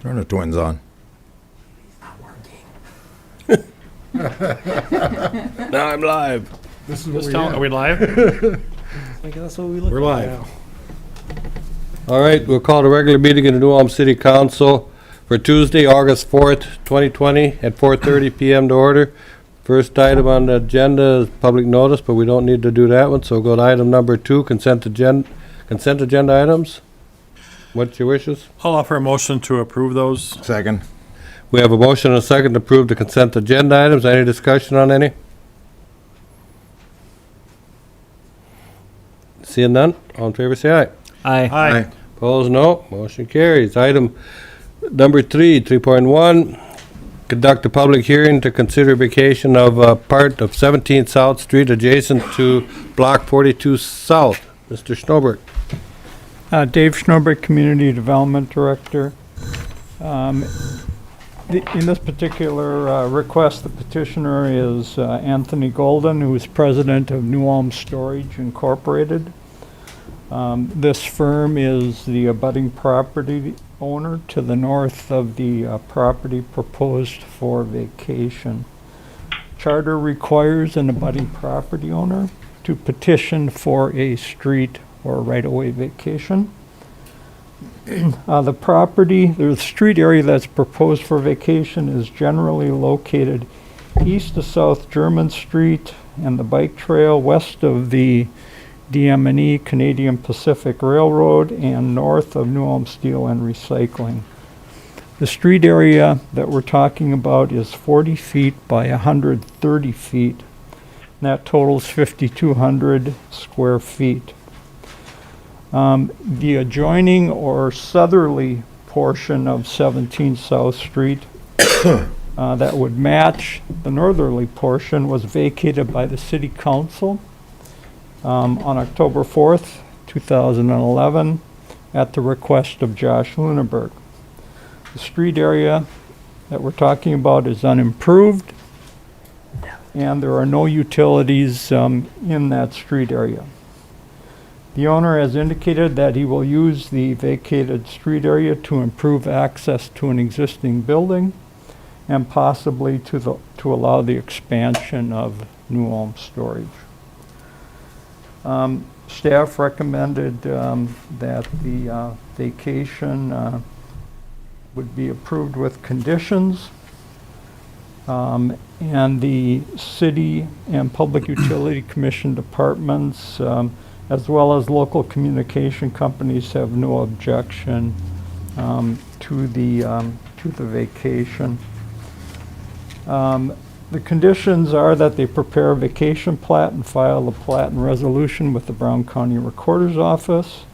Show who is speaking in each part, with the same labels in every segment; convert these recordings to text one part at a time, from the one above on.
Speaker 1: Turn the twins on. Now I'm live.
Speaker 2: This is what
Speaker 3: Just
Speaker 2: we
Speaker 3: tell,
Speaker 2: have.
Speaker 3: are we live?
Speaker 4: That's what we look
Speaker 2: We're live.
Speaker 4: now.
Speaker 5: All right, we'll call the regular meeting of the New Ulm City Council for Tuesday, August 4th, 2020 at 4:30 PM to order. First item on the agenda is public notice, but we don't need to do that one, so we'll go to item number 2, consent agenda items. What's your wishes?
Speaker 3: I'll offer a motion to approve those.
Speaker 1: Second.
Speaker 5: We have a motion and a second to approve the consent agenda items. Any discussion on any? Seeing none, all in favor say aye.
Speaker 4: Aye.
Speaker 3: Aye.
Speaker 5: Opposed, no. Motion carries. Item number 3.1, conduct a public hearing to consider vacation of a part of 17 South Street adjacent to Block 42 South. Mr. Schnoberg.
Speaker 6: Dave Schnoberg, Community Development Director. In this particular request, the petitioner is Anthony Golden, who is president of New Ulm Storage Incorporated. This firm is the abutting property owner to the north of the property proposed for vacation. Charter requires an abutting property owner to petition for a street or right-of-way vacation. The street area that's proposed for vacation is generally located east of South German Street and the bike trail, west of the DM&E Canadian Pacific Railroad, and north of New Ulm Steel and Recycling. The street area that we're talking about is 40 feet by 130 feet. And that totals 5,200 square feet. The adjoining or southerly portion of 17 South Street that would match the northerly portion was vacated by the City Council on October 4th, 2011, at the request of Josh Luneberg. The street area that we're talking about is unimproved, and there are no utilities in that street area. The owner has indicated that he will use the vacated street area to improve access to an existing building and possibly to allow the expansion of New Ulm Storage. Staff recommended that the vacation would be approved with conditions, and the City and Public Utility Commission departments as well as local communication companies have no objection to the vacation. The conditions are that they prepare a vacation plat and file the plat and resolution with the Brown County Recorder's Office,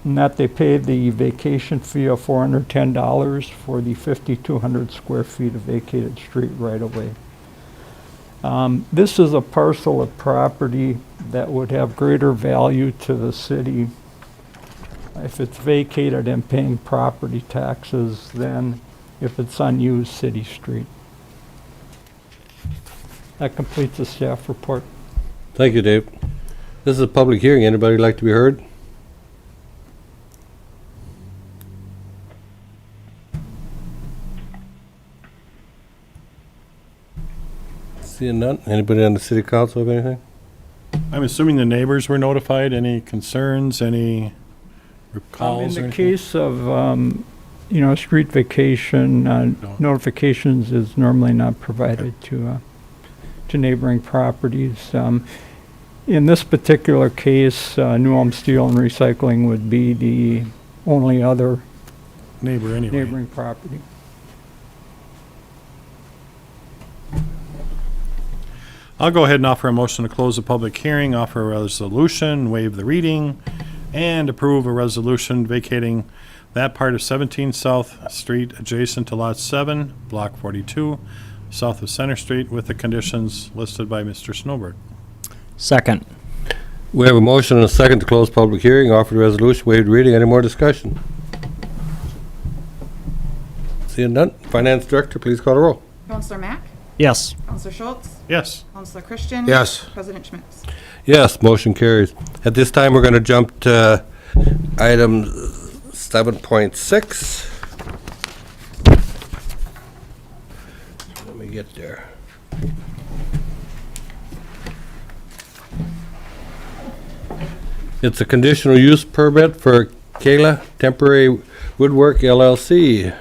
Speaker 6: and that they pay the vacation fee of $410 for the 5,200 square feet of vacated street right away. This is a parcel of property that would have greater value to the city if it's vacated and paying property taxes than if it's unused city street. That completes the staff report.
Speaker 5: Thank you, Dave. This is a public hearing. Anybody like to be heard? Seeing none. Anybody on the city council have anything?
Speaker 3: I'm assuming the neighbors were notified. Any concerns, any calls or
Speaker 6: In the
Speaker 3: anything?
Speaker 6: case of, street vacation, notifications is normally not provided to neighboring properties. In this particular case, New Ulm Steel and Recycling would be the only other
Speaker 3: Neighbor anyway.
Speaker 6: neighboring property.
Speaker 3: I'll go ahead and offer a motion to close the public hearing, offer a resolution, waive the reading, and approve a resolution vacating that part of 17 South Street adjacent to Lot 7, Block 42, south of Center Street, with the conditions listed by Mr. Snowberg.
Speaker 4: Second.
Speaker 5: We have a motion and a second to close public hearing, offer the resolution, waived reading. Any more discussion? Seeing none. Finance Director, please call the roll.
Speaker 7: Counselor Mack?
Speaker 4: Yes.
Speaker 7: Counselor Schultz?
Speaker 3: Yes.
Speaker 7: Counselor Christian?
Speaker 1: Yes.
Speaker 7: President Schmitz?
Speaker 5: Yes, motion carries. At this time, we're going to jump to item 7.6. Let me get there. It's a conditional use permit for Kayla Temporary Woodwork LLC.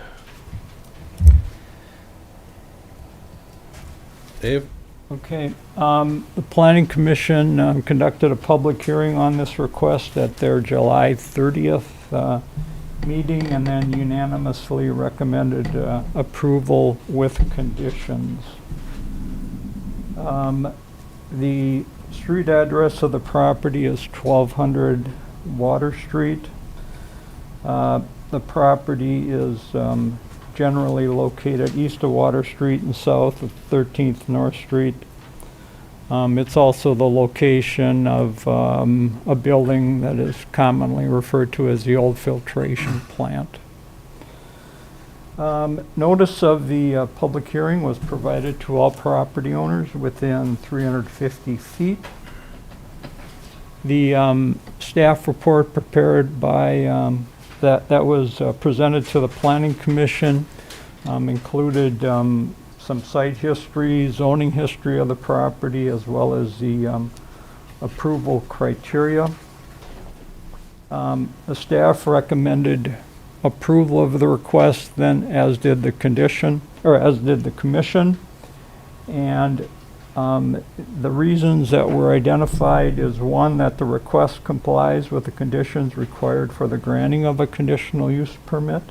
Speaker 5: Dave?
Speaker 6: Okay, the Planning Commission conducted a public hearing on this request at their July 30th meeting and then unanimously recommended approval with conditions. The street address of the property is 1200 Water Street. The property is generally located east of Water Street and south of 13th North Street. It's also the location of a building that is commonly referred to as the old filtration plant. Notice of the public hearing was provided to all property owners within 350 feet. The staff report prepared by that was presented to the Planning Commission included some site history, zoning history of the property, as well as the approval criteria. The staff recommended approval of the request, then as did the commission. And the reasons that were identified is one, that the request complies with the conditions required for the granting of a conditional use permit.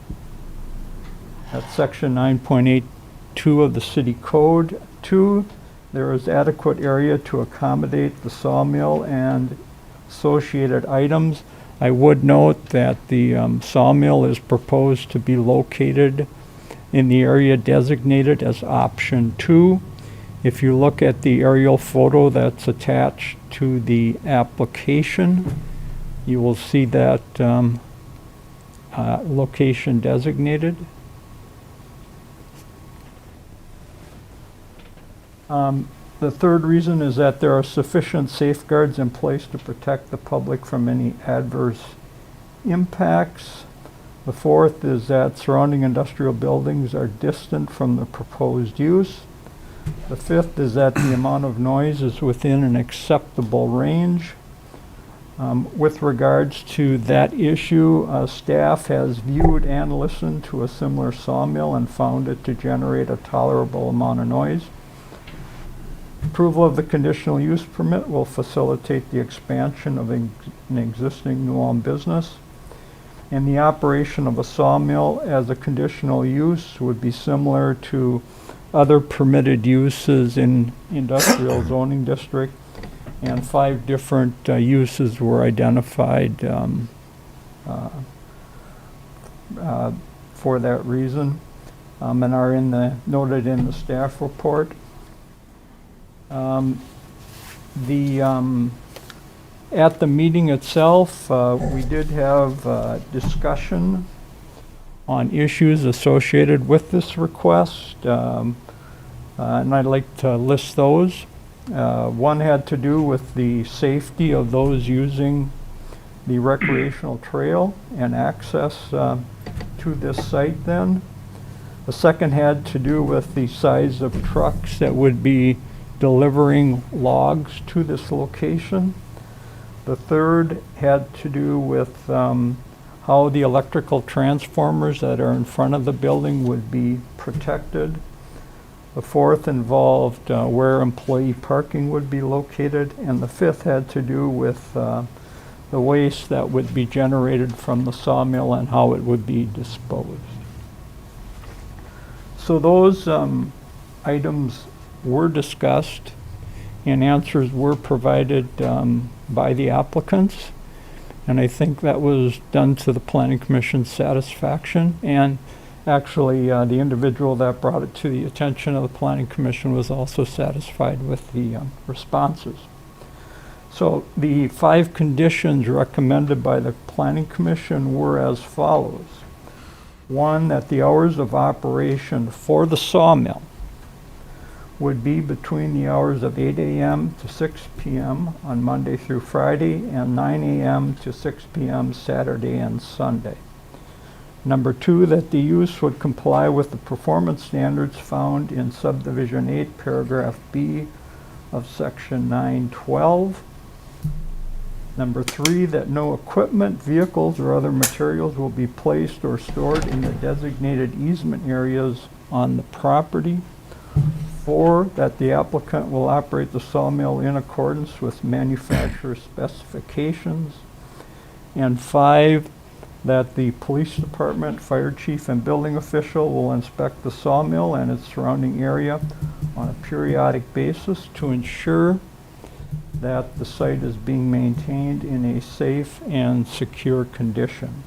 Speaker 6: That's section 9.82 of the city code. 2, there is adequate area to accommodate the sawmill and associated items. I would note that the sawmill is proposed to be located in the area designated as option 2. If you look at the aerial photo that's attached to the application, you will see that location designated. The third reason is that there are sufficient safeguards in place to protect the public from any adverse impacts. The fourth is that surrounding industrial buildings are distant from the proposed use. The fifth is that the amount of noise is within an acceptable range. With regards to that issue, staff has viewed and listened to a similar sawmill and found it to generate a tolerable amount of noise. Approval of the conditional use permit will facilitate the expansion of an existing New Ulm business. And the operation of a sawmill as a conditional use would be similar to other permitted uses in industrial zoning district. And 5 different uses were identified for that reason and are noted in the staff report. At the meeting itself, we did have discussion on issues associated with this request, and I'd like to list those. One had to do with the safety of those using the recreational trail and access to this site then. The second had to do with the size of trucks that would be delivering logs to this location. The third had to do with how the electrical transformers that are in front of the building would be protected. The fourth involved where employee parking would be located, and the fifth had to do with the waste that would be generated from the sawmill and how it would be disposed. So those items were discussed and answers were provided by the applicants, and I think that was done to the Planning Commission's satisfaction. And actually the individual that brought it to the attention of the Planning Commission was also satisfied with the responses. So the 5 conditions recommended by the Planning Commission were as follows. 1, that the hours of operation for the sawmill would be between the hours of 8 a.m. to 6 p.m. on Monday through Friday and 9 a.m. to 6 p.m. Saturday and Sunday. Number 2, that the use would comply with the performance standards found in subdivision 8, paragraph B of section 912. Number 3, that no equipment, vehicles, or other materials will be placed or stored in the designated easement areas on the property. 4, that the applicant will operate the sawmill in accordance with manufacturer specifications. And 5, that the police department, fire chief, and building official will inspect the sawmill and its surrounding area on a periodic basis to ensure that the site is being maintained in a safe and secure condition.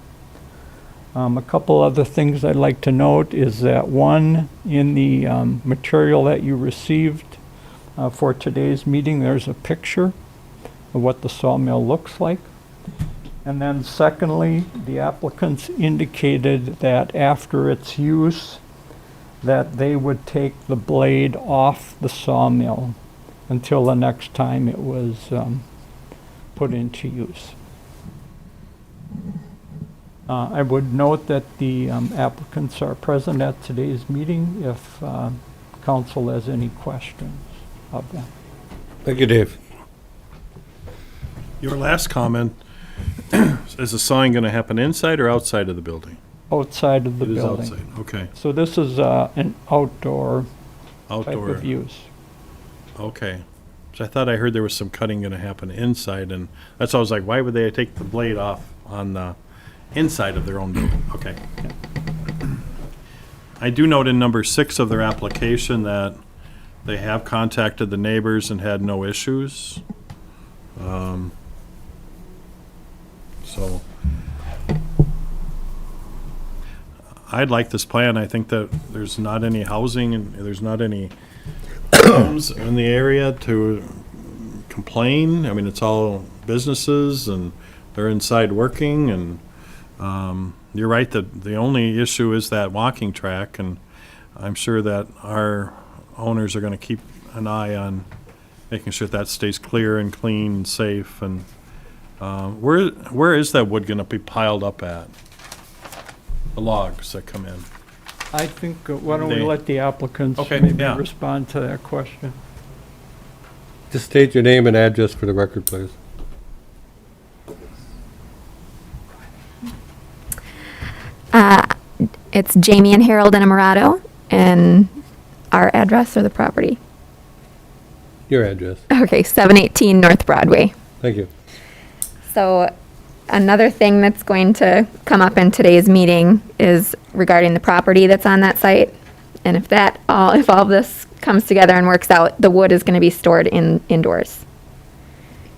Speaker 6: A couple other things I'd like to note is that, one, in the material that you received for today's meeting, there's a picture of what the sawmill looks like. And then secondly, the applicants indicated that after its use, that they would take the blade off the sawmill until the next time it was put into use. I would note that the applicants are present at today's meeting if council has any questions of them.
Speaker 5: Thank you, Dave.
Speaker 3: Your last comment, is the sawing going to happen inside or outside of the building?
Speaker 6: Outside of the
Speaker 3: It is
Speaker 6: building.
Speaker 3: outside, okay.
Speaker 6: So this is an outdoor type
Speaker 3: Outdoor,
Speaker 6: of use.
Speaker 3: okay. So I thought I heard there was some cutting going to happen inside, and that's why I was like, why would they take the blade off on the inside of their own building? Okay. I do note in number 6 of their application that they have contacted the neighbors and had no issues. So I'd like this plan. I think that there's not any housing and there's not any homes in the area to complain. I mean, it's all businesses and they're inside working, and you're right that the only issue is that walking track, and I'm sure that our owners are going to keep an eye on making sure that stays clear and clean and safe. And where is that wood going to be piled up at? The logs that come in.
Speaker 6: I think, why don't we
Speaker 3: They-
Speaker 6: let the applicants
Speaker 3: Okay,
Speaker 6: maybe
Speaker 3: yeah.
Speaker 6: respond to that question?
Speaker 5: Just state your name and address for the record, please.
Speaker 2: It's Jamie and Harold Inamorado, and our address or the property.
Speaker 5: Your address.
Speaker 2: Okay, 718 North Broadway.
Speaker 5: Thank you.
Speaker 2: So another thing that's going to come up in today's meeting is regarding the property that's on that site. And if all of this comes together and works out, the wood is going to be stored indoors.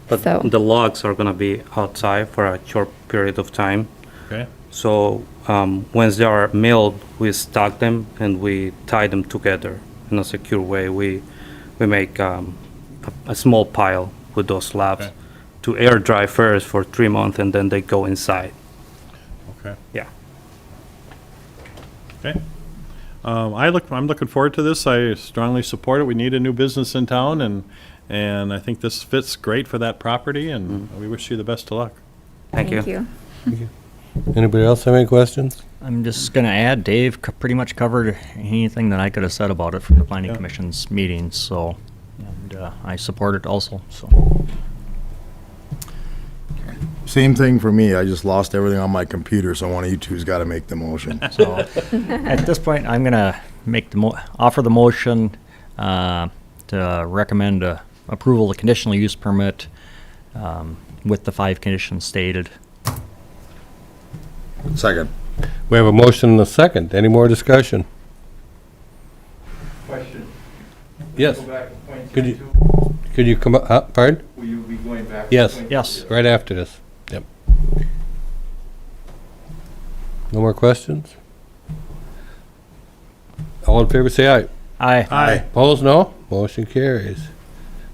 Speaker 4: But
Speaker 2: So-
Speaker 4: the logs are gonna be outside for a short period of time.
Speaker 3: Okay?
Speaker 4: So once they are milled, we stack them and we tie them together in a secure way. We make a small pile with those slabs
Speaker 3: Okay.
Speaker 4: to air dry first for 3 months, and then they go inside.
Speaker 3: Okay.
Speaker 4: Yeah.
Speaker 3: Okay. I'm looking forward to this. I strongly support it. We need a new business in town, and I think this fits great for that property, and we wish you the best of luck.
Speaker 4: Thank you.
Speaker 5: Anybody else have any questions?
Speaker 8: I'm just going to add, Dave pretty much covered anything that I could have said about it from the planning
Speaker 3: Yeah.
Speaker 8: commission's meetings, so, and I support it also, so.
Speaker 1: Same thing for me. I just lost everything on my computer, so one of you two's got to make the motion.
Speaker 8: So, at this point, I'm going to make offer the motion to recommend approval of the conditional use permit with the 5 conditions stated.
Speaker 1: Second.
Speaker 5: We have a motion and a second. Any more discussion?
Speaker 9: Question.
Speaker 5: Yes.
Speaker 9: Go back to point
Speaker 5: Could you-
Speaker 9: 22.
Speaker 5: Could you come up, pardon?
Speaker 9: Will you be going back? to
Speaker 5: Yes.
Speaker 9: point
Speaker 8: Yes.
Speaker 9: 22?
Speaker 5: Right after this. Yep. No more questions? All in favor, say aye.
Speaker 8: Aye.
Speaker 3: Aye.
Speaker 5: Opposed, no? Motion carries.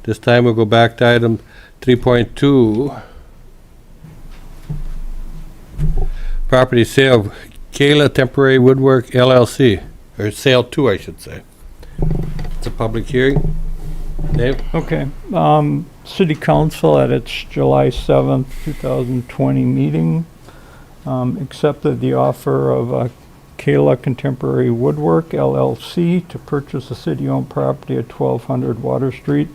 Speaker 5: This time we'll go back to item 3.2. Property sale, Kayla Temporary Woodwork LLC, or sale 2, I should say. It's a public hearing. Dave?
Speaker 6: Okay, City Council at its July 7th, 2020 meeting accepted the offer of Kayla Contemporary Woodwork LLC to purchase a city-owned property at 1200 Water Street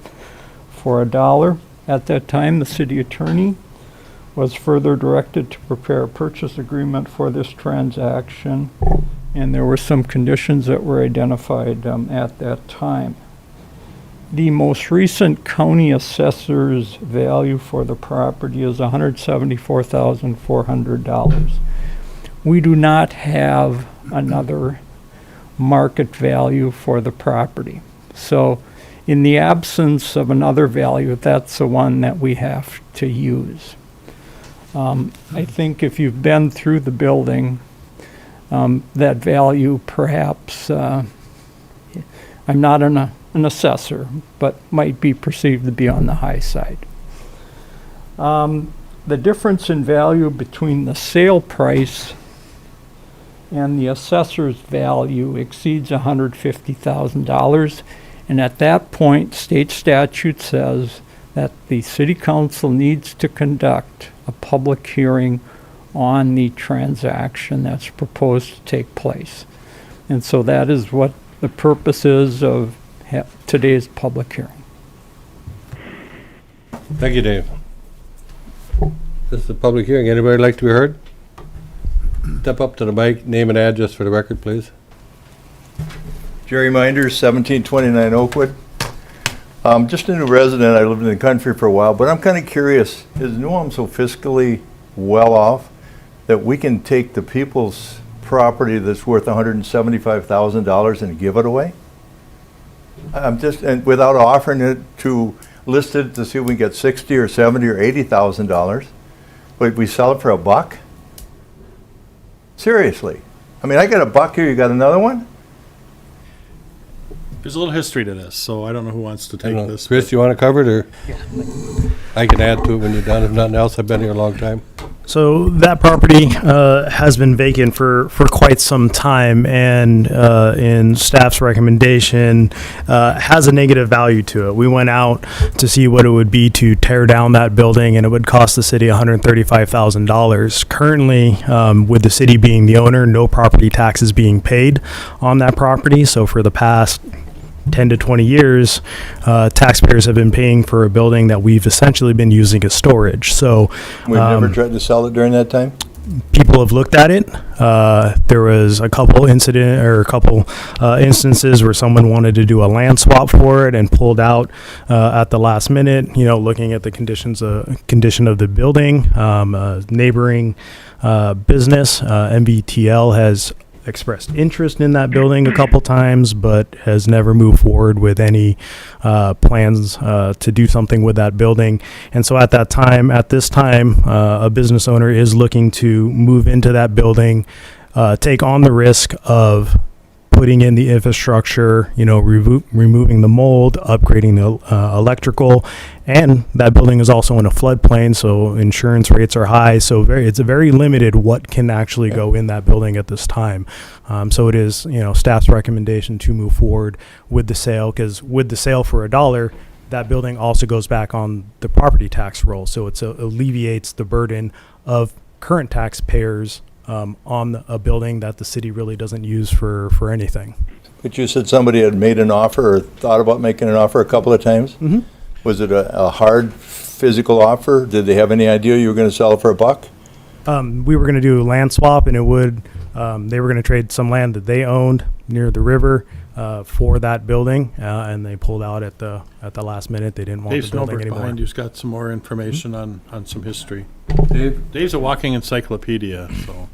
Speaker 6: for $1. At that time, the city attorney was further directed to prepare a purchase agreement for this transaction, and there were some conditions that were identified at that time. The most recent county assessor's value for the property is $174,400. We do not have another market value for the property. So in the absence of another value, that's the one that we have to use. I think if you've been through the building, that value perhaps, I'm not an assessor, but might be perceived to be on the high side. The difference in value between the sale price and the assessor's value exceeds $150,000. And at that point, state statute says that the city council needs to conduct a public hearing on the transaction that's proposed to take place. And so that is what the purpose is of today's public hearing.
Speaker 5: Thank you, Dave. This is a public hearing. Anybody like to be heard? Step up to the mic, name and address for the record, please.
Speaker 9: Jerry Minders, 1729 Oakwood. Just a new resident. I lived in the country for a while, but I'm kind of curious, is New Ulm so fiscally well off that we can take the people's property that's worth $175,000 and give it away? And without offering it to, list it to see if we can get $60,000 or $70,000 or $80,000, but we sell it for $1? Seriously. I mean, I got $1 here, you got another one?
Speaker 3: There's a little history to this, so I don't know who wants to take this.
Speaker 5: Chris, you want to cover it, or? I can add to it when you're done. If nothing else, I've been here a long time.
Speaker 10: So that property has been vacant for quite some time, and in staff's recommendation, has a negative value to it. We went out to see what it would be to tear down that building, and it would cost the city $135,000. Currently, with the city being the owner, no property tax is being paid on that property. So for the past 10 to 20 years, taxpayers have been paying for a building that we've essentially been using as storage. So
Speaker 9: We've never tried to sell it during that time?
Speaker 10: people have looked at it. There was a couple instances where someone wanted to do a land swap for it and pulled out at the last minute. You know, looking at the condition of the building, neighboring business, MBTL has expressed interest in that building a couple times, but has never moved forward with any plans to do something with that building. And so at this time, a business owner is looking to move into that building, take on the risk of putting in the infrastructure, you know, removing the mold, upgrading the electrical, and that building is also in a floodplain, so insurance rates are high. So it's a very limited what can actually go in that building at this time. So it is, you know, staff's recommendation to move forward with the sale, because with the sale for $1, that building also goes back on the property tax roll. So it alleviates the burden of current taxpayers on a building that the city really doesn't use for anything.
Speaker 9: But you said somebody had made an offer or thought about making an offer a couple of times?
Speaker 10: Mm-hmm.
Speaker 9: Was it a hard physical offer? Did they have any idea you were going to sell it for $1?
Speaker 10: We were going to do a land swap, and they were going to trade some land that they owned near the river for that building, and they pulled out at the last minute. They didn't want
Speaker 3: Dave
Speaker 10: the building
Speaker 3: Snowberg
Speaker 10: anymore.
Speaker 3: behind you's got some more information on some history.
Speaker 5: Dave?
Speaker 3: Dave's a walking encyclopedia, so.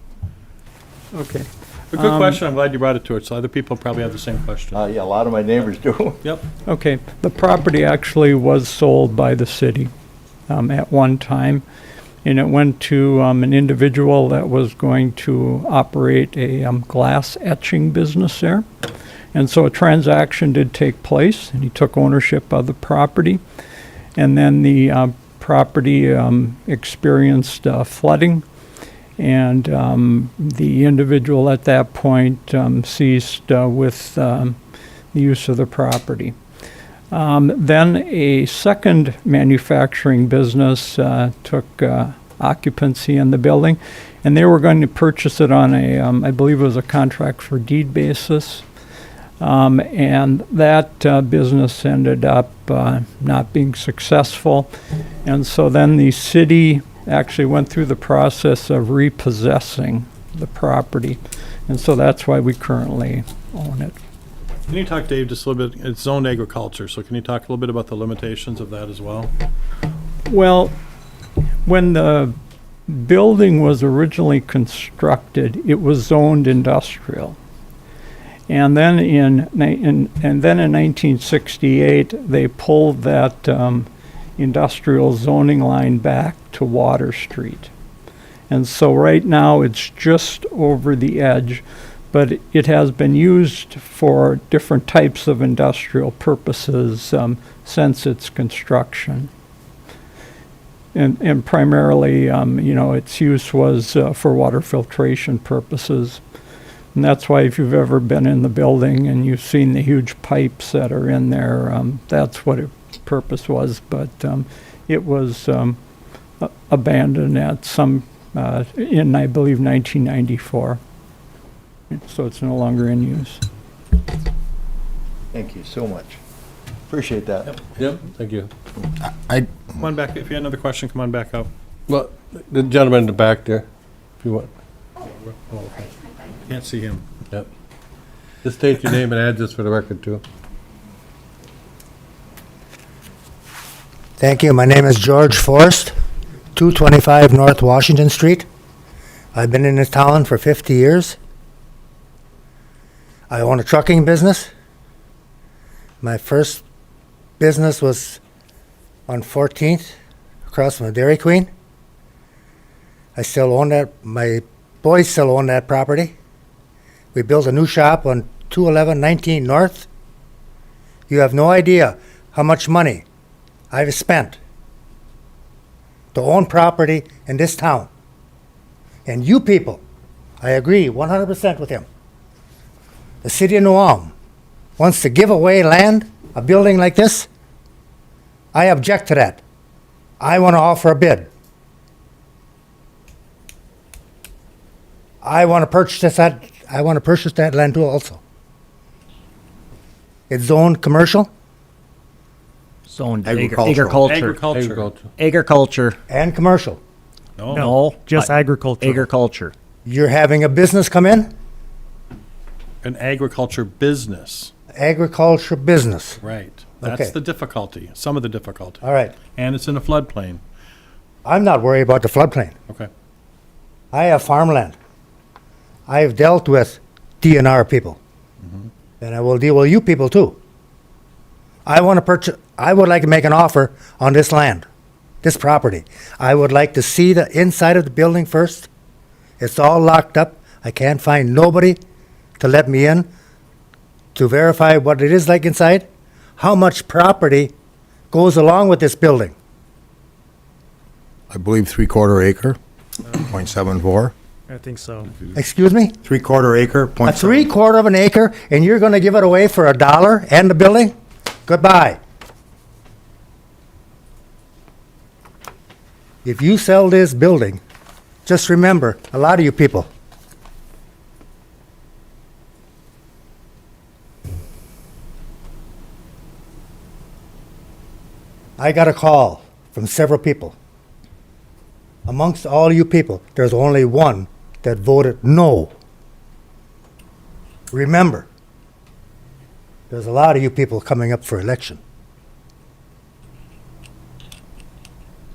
Speaker 6: Okay.
Speaker 3: A good question. I'm glad you brought it to it, so other people probably have the same question.
Speaker 9: Yeah, a lot of my neighbors do.
Speaker 3: Yep.
Speaker 6: Okay, the property actually was sold by the city at one time, and it went to an individual that was going to operate a glass etching business there. And so a transaction did take place, and he took ownership of the property. And then the property experienced flooding, and the individual at that point ceased with the use of the property. Then a second manufacturing business took occupancy in the building. And they were going to purchase it on a, I believe it was a contract for deed basis. And that business ended up not being successful. And so then the city actually went through the process of repossessing the property. And so that's why we currently own it.
Speaker 3: Can you talk, Dave, just a little bit, it's zoned agriculture, so can you talk a little bit about the limitations of that as well?
Speaker 6: Well, when the building was originally constructed, it was zoned industrial. And then in 1968, they pulled that industrial zoning line back to Water Street. And so right now, it's just over the edge, but it has been used for different types of industrial purposes since its construction. And primarily, its use was for water filtration purposes. And that's why if you've ever been in the building and you've seen the huge pipes that are in there, that's what its purpose was. But it was abandoned at in, I believe, 1994. So it's no longer in use.
Speaker 9: Thank you so much. Appreciate that.
Speaker 5: Yep, thank you.
Speaker 3: Come on back, if you had another question, come on back up.
Speaker 5: Well, the gentleman in the back there, if you want.
Speaker 3: Oh, okay. Can't see him.
Speaker 5: Yep. Just state your name and address for the record, too.
Speaker 11: Thank you. My name is George Forrest, 225 North Washington Street. I've been in this town for 50 years. I own a trucking business. My first business was on 14th, across from the Dairy Queen. I still own that. My boys still own that property. We built a new shop on 211 North. You have no idea how much money I've spent to own property in this town. And you people, I agree 100% with him. The city of New Ulm wants to give away land, a building like this. I object to that. I want to offer a bid. I want to purchase that. I want to purchase that land too also. It's zoned commercial
Speaker 8: Zoned
Speaker 1: Agricultural.
Speaker 8: agriculture. Agriculture.
Speaker 11: and commercial.
Speaker 8: No.
Speaker 10: Just agriculture.
Speaker 8: Agriculture.
Speaker 11: You're having a business come in,
Speaker 3: An agriculture business,
Speaker 11: agriculture business.
Speaker 3: right. That's
Speaker 11: Okay.
Speaker 3: the difficulty, some of the difficulty.
Speaker 11: All right.
Speaker 3: And it's in a floodplain.
Speaker 11: I'm not worried about the floodplain.
Speaker 3: Okay.
Speaker 11: I have farmland. I've dealt with DNR people. And I will deal with you people too. I want to purchase, I would like to make an offer on this land, this property. I would like to see the inside of the building first. It's all locked up. I can't find nobody to let me in to verify what it is like inside. How much property goes along with this building?
Speaker 1: I believe 3/4 acre, 0.74.
Speaker 10: I think so.
Speaker 11: Excuse me?
Speaker 1: 3/4 acre,
Speaker 11: A
Speaker 1: 0.74.
Speaker 11: 3/4 of an acre, and you're gonna give it away for $1 and the building? Goodbye. If you sell this building, just remember, a lot of you people, I got a call from several people. Amongst all you people, there's only one that voted no. Remember, there's a lot of you people coming up for election.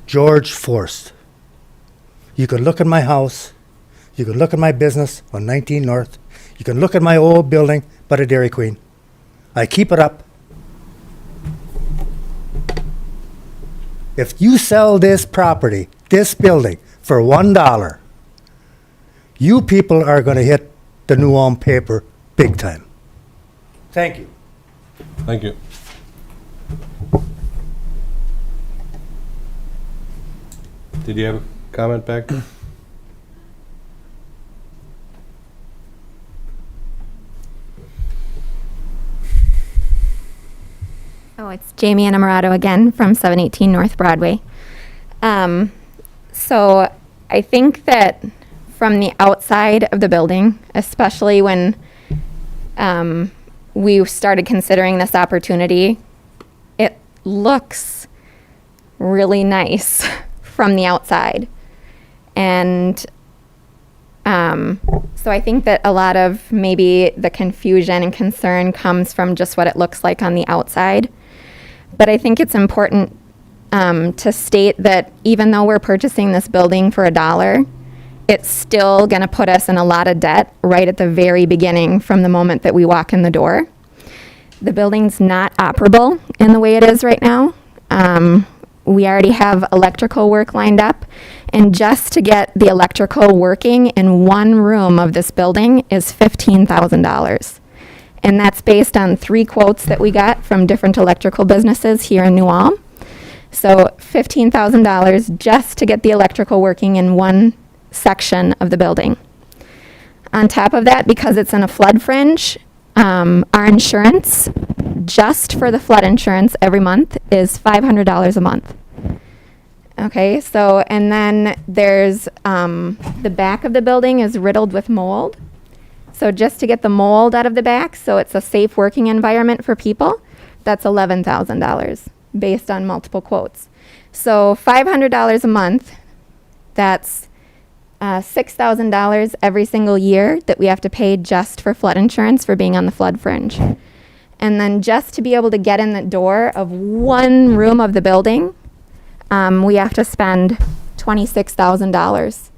Speaker 11: George Forrest. You can look at my house. You can look at my business on 19 North. You can look at my old building by the Dairy Queen. I keep it up. If you sell this property, this building, for $1, you people are going to hit the New Ulm paper big time. Thank you.
Speaker 5: Thank you. Did you have a comment back there?
Speaker 2: Oh, it's Jamie Enamorado again from 718 North Broadway. So I think that from the outside of the building, especially when we started considering this opportunity, it looks really nice from the outside. And so I think that a lot of maybe the confusion and concern comes from just what it looks like on the outside. But I think it's important to state that even though we're purchasing this building for $1, it's still going to put us in a lot of debt right at the very beginning from the moment that we walk in the door. The building's not operable in the way it is right now. We already have electrical work lined up, and just to get the electrical working in one room of this building is $15,000. And that's based on 3 quotes that we got from different electrical businesses here in New Ulm. So $15,000 just to get the electrical working in one section of the building. On top of that, because it's in a flood fringe, our insurance, just for the flood insurance every month, is $500 a month. Okay, so, and then there's, the back of the building is riddled with mold. So just to get the mold out of the back, so it's a safe working environment for people, that's $11,000 based on multiple quotes. So $500 a month, that's $6,000 every single year that we have to pay just for flood insurance for being on the flood fringe. And then just to be able to get in the door of one room of the building, we have to spend $26,000.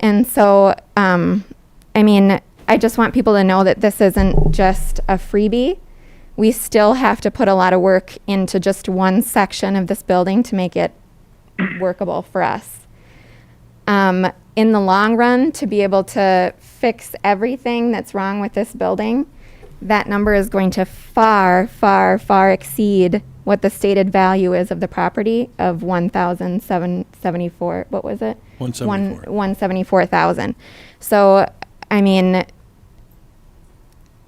Speaker 2: And so, I mean, I just want people to know that this isn't just a freebie. We still have to put a lot of work into just one section of this building to make it workable for us. In the long run, to be able to fix everything that's wrong with this building, that number is going to far, far, far exceed what the stated value is of the property of $1,774. What was it?
Speaker 3: 174.
Speaker 2: 174,000. So, I mean,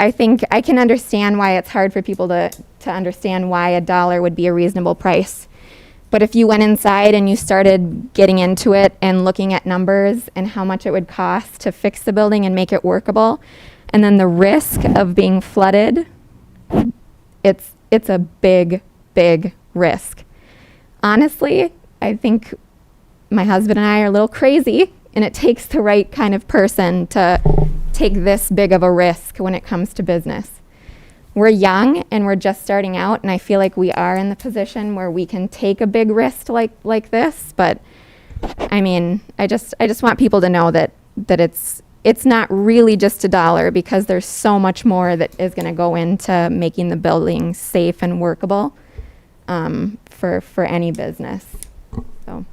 Speaker 2: I think I can understand why it's hard for people to understand why $1 would be a reasonable price. But if you went inside and you started getting into it and looking at numbers and how much it would cost to fix the building and make it workable, and then the risk of being flooded, it's a big, big risk. Honestly, I think my husband and I are a little crazy, and it takes the right kind of person to take this big of a risk when it comes to business. We're young and we're just starting out, and I feel like we are in the position where we can take a big risk like this. But I mean, I just want people to know that it's not really just $1, because there's so much more that is going to go into making the building safe and workable for any business. So.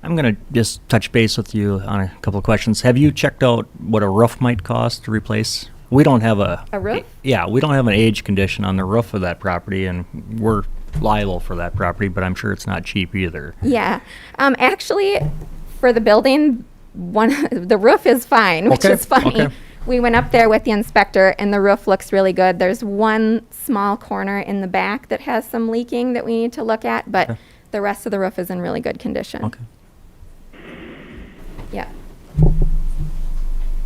Speaker 8: I'm going to just touch base with you on a couple of questions. Have you checked out what a roof might cost to replace? We don't have a
Speaker 2: roof?
Speaker 8: Yeah, we don't have an age condition on the roof of that property, and we're liable for that property, but I'm sure it's not cheap either.
Speaker 2: Yeah. Actually, for the building, the roof is fine, which
Speaker 8: Okay,
Speaker 2: is funny.
Speaker 8: okay.
Speaker 2: We went up there with the inspector, and the roof looks really good. There's one small corner in the back that has some leaking that we need to look at, but the rest of the roof is in really good condition.
Speaker 8: Okay.
Speaker 2: Yeah.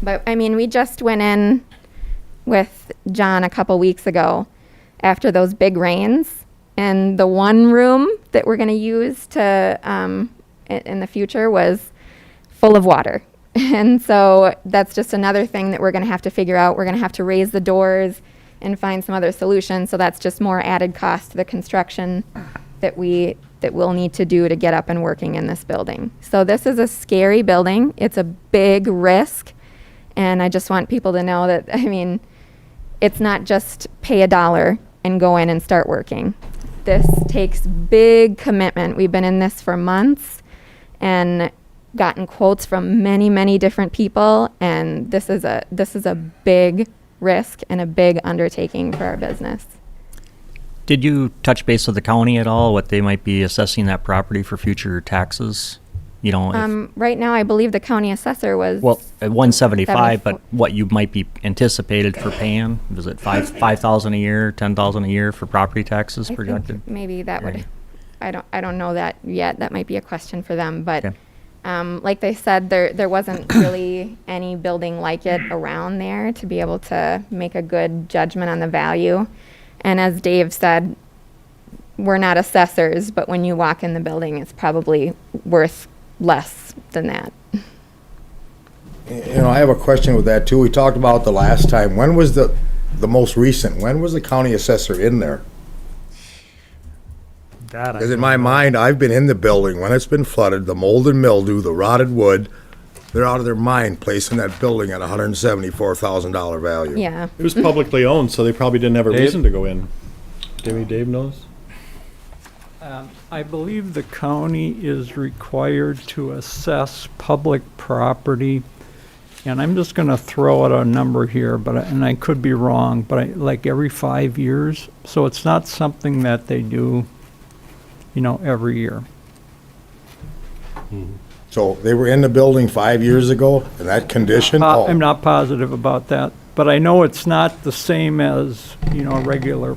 Speaker 2: But, I mean, we just went in with John a couple weeks ago after those big rains, and the one room that we're going to use to in the future was full of water. And so that's just another thing that we're going to have to figure out. We're going to have to raise the doors and find some other solution. So that's just more added cost to the construction that we'll need to do to get up and working in this building. So this is a scary building. It's a big risk. And I just want people to know that, I mean, it's not just pay $1 and go in and start working. This takes big commitment. We've been in this for months and gotten quotes from many, many different people, and this is a big risk and a big undertaking for our business.
Speaker 8: Did you touch base with the county at all, what they might be assessing that property for future taxes? You know,
Speaker 2: Right now, I believe the county assessor was
Speaker 8: well, at 175, but
Speaker 2: 74.
Speaker 8: what you might be anticipated for paying? Was it 5,000 a year, 10,000 a year for property taxes
Speaker 2: I
Speaker 8: projected?
Speaker 2: think maybe that
Speaker 8: Right.
Speaker 2: would, I don't know that yet. That might be a question for them, but
Speaker 8: Okay.
Speaker 2: Like they said, there wasn't really any building like it around there to be able to make a good judgment on the value. And as Dave said, we're not assessors, but when you walk in the building, it's probably worth less than that.
Speaker 1: You know, I have a question with that too. We talked about the last time. When was the most recent? When was the county assessor in there?
Speaker 10: That I
Speaker 1: Because in
Speaker 10: don't
Speaker 1: my
Speaker 10: know.
Speaker 1: mind, I've been in the building when it's been flooded, the mold and mildew, the rotted wood. They're out of their mind placing that building at $174,000 value.
Speaker 2: Yeah.
Speaker 3: It was publicly owned, so they probably didn't have a
Speaker 5: Dave?
Speaker 3: reason to go in. Maybe Dave knows?
Speaker 6: I believe the county is required to assess public property, and I'm just gonna throw out a number here, and I could be wrong, but like every 5 years, so it's not something that they do, every year.
Speaker 1: So they were in the building 5 years ago in that condition? Oh.
Speaker 6: I'm not positive about that, but I know it's not the same as, a regular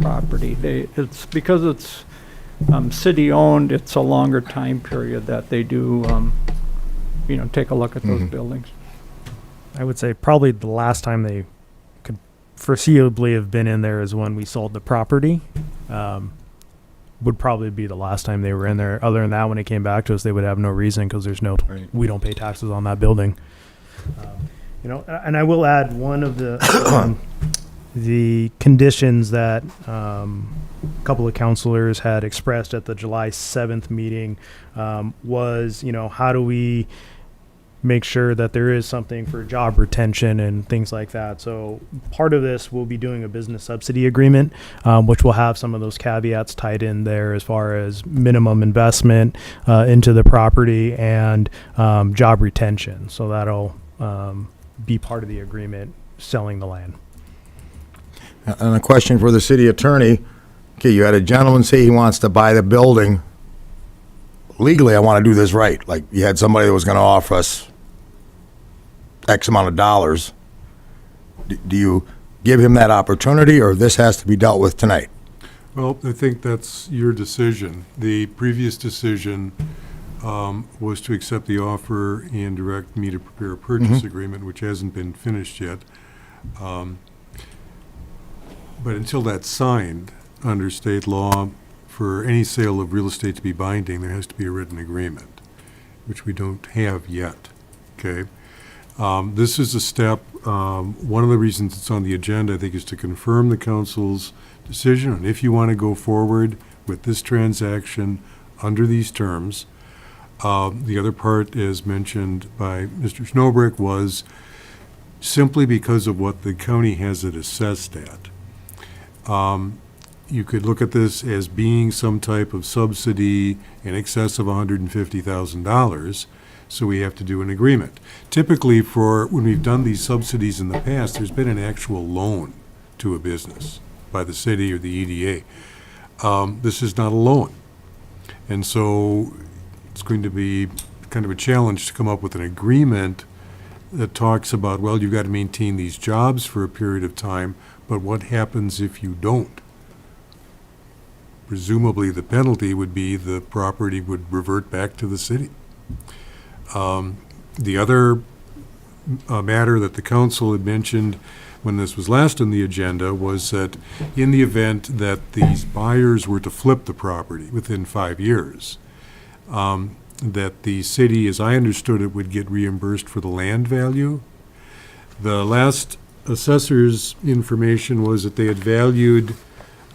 Speaker 6: property. It's because it's city-owned, it's a longer time period that they do, take a look at those buildings.
Speaker 10: I would say probably the last time they could foreseeably have been in there is when we sold the property. Would probably be the last time they were in there. Other than that, when it came back to us, they would have no reason because we don't pay taxes on that building. And I will add one of the conditions that a couple of counselors had expressed at the July 7th meeting was, how do we make sure that there is something for job retention and things like that. So part of this, we'll be doing a business subsidy agreement, which will have some of those caveats tied in there as far as minimum investment into the property and job retention. So that'll be part of the agreement selling the land.
Speaker 1: And a question for the city attorney. Okay, you had a gentleman say he wants to buy the building. Legally, I want to do this right. Like, you had somebody that was going to offer us X amount of dollars. Do you give him that opportunity, or this has to be dealt with tonight?
Speaker 12: Well, I think that's your decision. The previous decision was to accept the offer and direct me to prepare a purchase agreement, which hasn't been finished yet. But until that's signed, under state law, for any sale of real estate to be binding, there has to be a written agreement, which we don't have yet, okay? This is a step, one of the reasons it's on the agenda, I think, is to confirm the council's decision on if you want to go forward with this transaction under these terms. The other part, as mentioned by Mr. Snowbrick, was simply because of what the county has it assessed at. You could look at this as being some type of subsidy in excess of $150,000, so we have to do an agreement. Typically, when we've done these subsidies in the past, there's been an actual loan to a business by the city or the EDA. This is not a loan. And so it's going to be kind of a challenge to come up with an agreement that talks about, well, you've got to maintain these jobs for a period of time, but what happens if you don't? Presumably, the penalty would be the property would revert back to the city. The other matter that the council had mentioned when this was last on the agenda was that in the event that these buyers were to flip the property within 5 years, that the city, as I understood it, would get reimbursed for the land value. The last assessor's information was that they had valued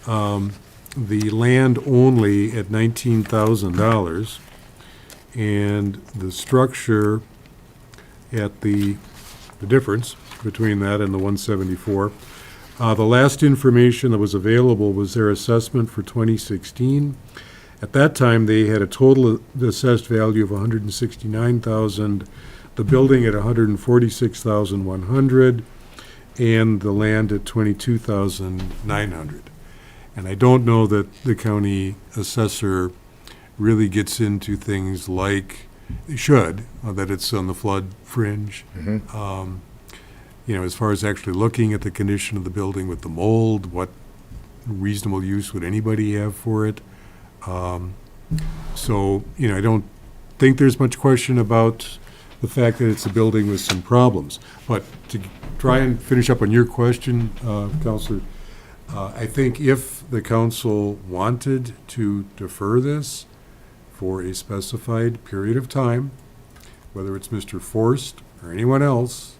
Speaker 12: the land only at $19,000 and the structure at the difference between that and the 174. The last information that was available was their assessment for 2016. At that time, they had a total assessed value of $169,000, the building at $146,100, and the land at $22,900. And I don't know that the county assessor really gets into things like they should, that it's on the flood fringe. As far as actually looking at the condition of the building with the mold, what reasonable use would anybody have for it? I don't think there's much question about the fact that it's a building with some problems. But to try and finish up on your question, Counselor, I think if the council wanted to defer this for a specified period of time, whether it's Mr. Forst or anyone else,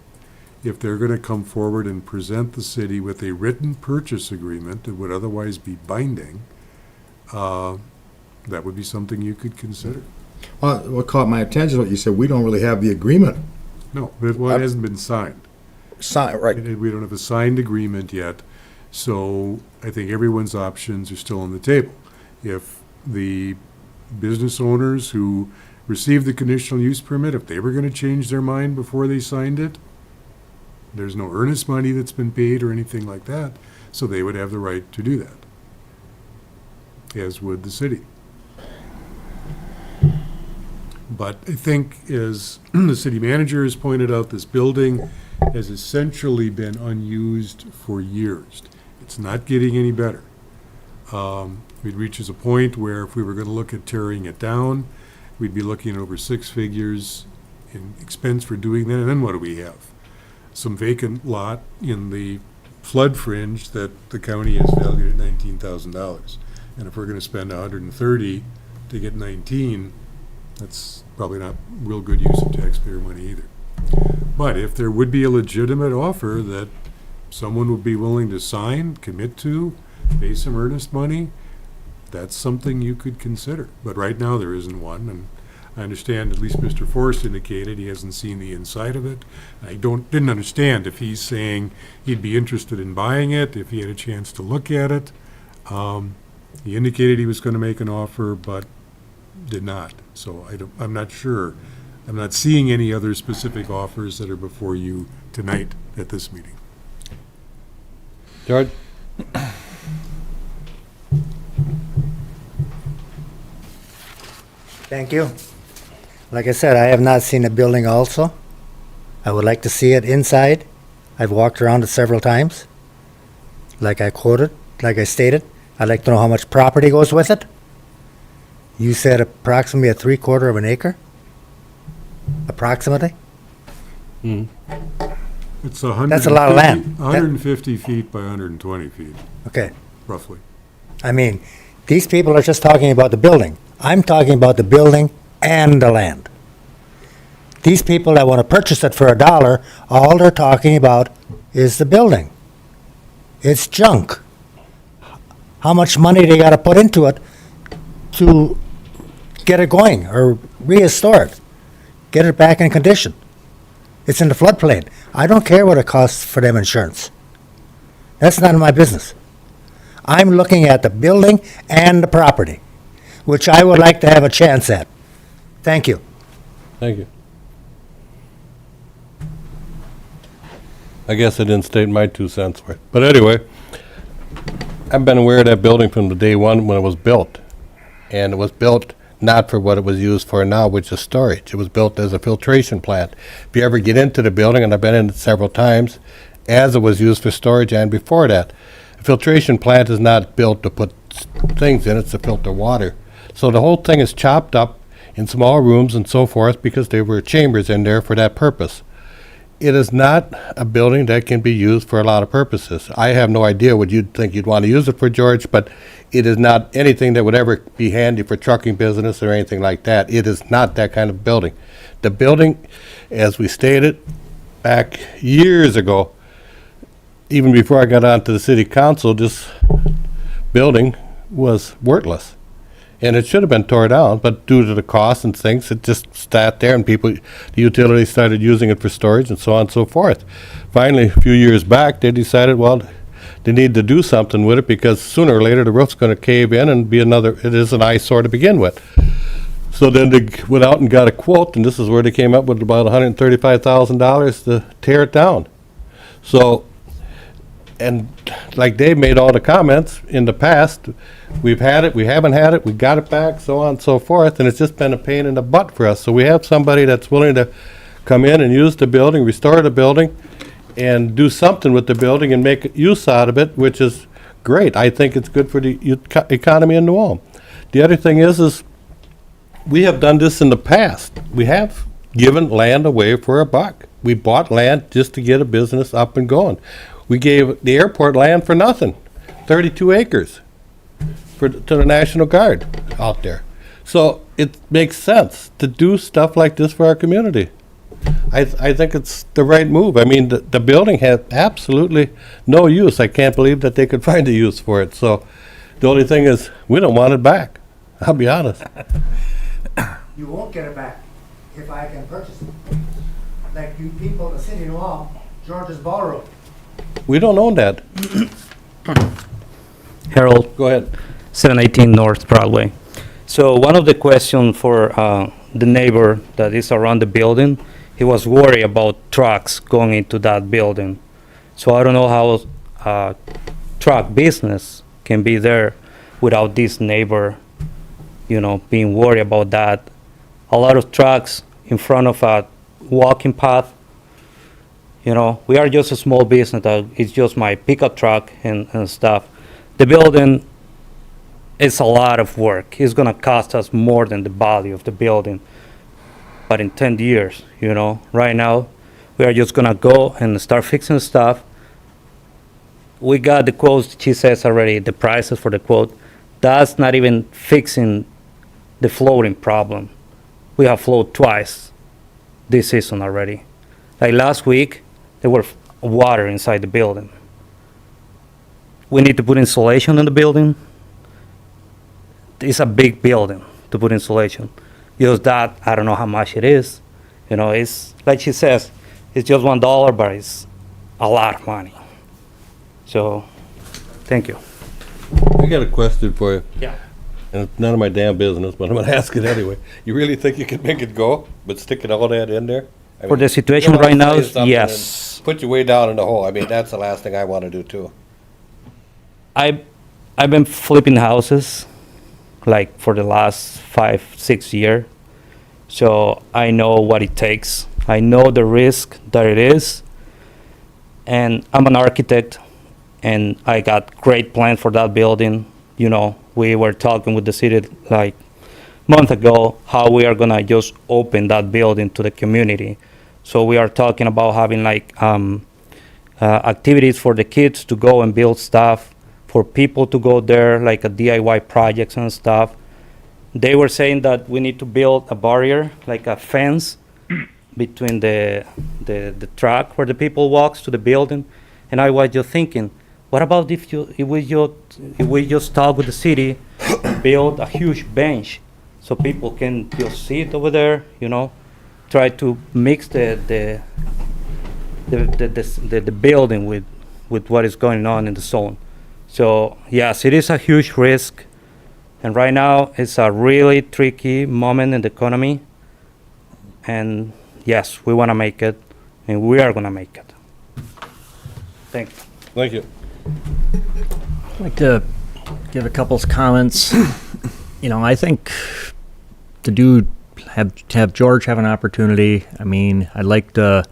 Speaker 12: if they're going to come forward and present the city with a written purchase agreement that would otherwise be binding, that would be something you could consider.
Speaker 1: What caught my attention, what you said, we don't really have the agreement.
Speaker 12: No, it hasn't been signed.
Speaker 1: Right.
Speaker 12: We don't have a signed agreement yet, so I think everyone's options are still on the table. If the business owners who received the conditional use permit, if they were going to change their mind before they signed it, there's no earnest money that's been paid or anything like that, so they would have the right to do that, as would the city. But I think, as the city manager has pointed out, this building has essentially been unused for years. It's not getting any better. It reaches a point where if we were going to look at tearing it down, we'd be looking at over 6 figures in expense for doing that. And then what do we have? Some vacant lot in the flood fringe that the county has valued at $19,000. And if we're going to spend $130 to get 19, that's probably not real good use of taxpayer money either. But if there would be a legitimate offer that someone would be willing to sign, commit to, pay some earnest money, that's something you could consider. But right now, there isn't one, and I understand, at least Mr. Forrest indicated, he hasn't seen the inside of it. I didn't understand if he's saying he'd be interested in buying it, if he had a chance to look at it. He indicated he was going to make an offer, but did not. So I'm not sure. I'm not seeing any other specific offers that are before you tonight at this meeting.
Speaker 5: George?
Speaker 11: Thank you. Like I said, I have not seen the building also. I would like to see it inside. I've walked around it several times. Like I quoted, like I stated, I'd like to know how much property goes with it. You said approximately a 3/4 of an acre? Approximately?
Speaker 12: It's 150,
Speaker 11: That's a lot of land.
Speaker 12: 150 feet by 120 feet,
Speaker 11: Okay.
Speaker 12: roughly.
Speaker 11: I mean, these people are just talking about the building. I'm talking about the building and the land. These people that want to purchase it for $1, all they're talking about is the building. It's junk. How much money they got to put into it to get it going or restore it, get it back in condition. It's in the floodplain. I don't care what it costs for them insurance. That's none of my business. I'm looking at the building and the property, which I would like to have a chance at. Thank you.
Speaker 5: Thank you. I guess I didn't state my 2 cents worth. But anyway, I've been aware of that building from the day one when it was built. And it was built not for what it was used for now, which is storage. It was built as a filtration plant. If you ever get into the building, and I've been in it several times, as it was used for storage and before that, a filtration plant is not built to put things in, it's to filter water. So the whole thing is chopped up in small rooms and so forth because there were chambers in there for that purpose. It is not a building that can be used for a lot of purposes. I have no idea what you'd think you'd want to use it for, George, but it is not anything that would ever be handy for trucking business or anything like that. It is not that kind of building. The building, as we stated back years ago, even before I got onto the city council, this building was worthless. And it should have been tore down, but due to the cost and things, it just sat there and people, the utilities started using it for storage and so on and so forth. Finally, a few years back, they decided, well, they need to do something with it because sooner or later the roof's going to cave in and be it is an eyesore to begin with. So then they went out and got a quote, and this is where they came up with about $135,000 to tear it down. So, and like Dave made all the comments in the past, we've had it, we haven't had it, we got it back, so on and so forth, and it's just been a pain in the butt for us. So we have somebody that's willing to come in and use the building, restore the building, and do something with the building and make use out of it, which is great. I think it's good for the economy in New Ulm. The other thing is we have done this in the past. We have given land away for a buck. We bought land just to get a business up and going. We gave the airport land for nothing, 32 acres to the National Guard out there. So it makes sense to do stuff like this for our community. I think it's the right move. I mean, the building had absolutely no use. I can't believe that they could find a use for it. So the only thing is, we don't want it back. I'll be honest.
Speaker 11: You won't get it back if I can purchase it. Like you people, the city law, George's Ballroom.
Speaker 5: We don't own that.
Speaker 4: Harold,
Speaker 5: Go ahead.
Speaker 4: 718 North Broadway. So one of the questions for the neighbor that is around the building, he was worried about trucks going into that building. So I don't know how truck business can be there without this neighbor, being worried about that. A lot of trucks in front of a walking path. We are just a small business. It's just my pickup truck and stuff. The building is a lot of work. It's gonna cost us more than the value of the building. But in 10 years, right now, we are just gonna go and start fixing stuff. We got the quotes, she says already, the prices for the quote. That's not even fixing the floating problem. We have floated twice this season already. Like last week, there were water inside the building. We need to put insulation in the building. It's a big building to put insulation. Just that, I don't know how much it is. It's like she says, it's just $1, but it's a lot of money. So, thank you.
Speaker 5: I got a question for you.
Speaker 4: Yeah.
Speaker 5: And it's none of my damn business, but I'm gonna ask it anyway. You really think you can make it go, but sticking all that in there? I
Speaker 4: For
Speaker 5: mean,
Speaker 4: the situation
Speaker 5: you don't
Speaker 4: right now,
Speaker 5: wanna say something
Speaker 4: yes.
Speaker 5: and Put you way down in the hole. I mean, that's the last thing I wanna do too.
Speaker 4: I've been flipping houses like for the last 5-6 years. So I know what it takes. I know the risk that it is. And I'm an architect and I got great plan for that building. We were talking with the city like a month ago how we are gonna just open that building to the community. So we are talking about having like activities for the kids to go and build stuff, for people to go there, like a DIY projects and stuff. They were saying that we need to build a barrier, like a fence between the track where the people walks to the building. And I was just thinking, what about if we just talk with the city, build a huge bench so people can just sit over there, try to mix the building with what is going on in the zone. So yes, it is a huge risk, and right now it's a really tricky moment in the economy. And yes, we want to make it, and we are going to make it. Thank you.
Speaker 5: Thank you.
Speaker 8: I'd like to give a couple of comments. I think to have George have an opportunity. I mean, I'd like to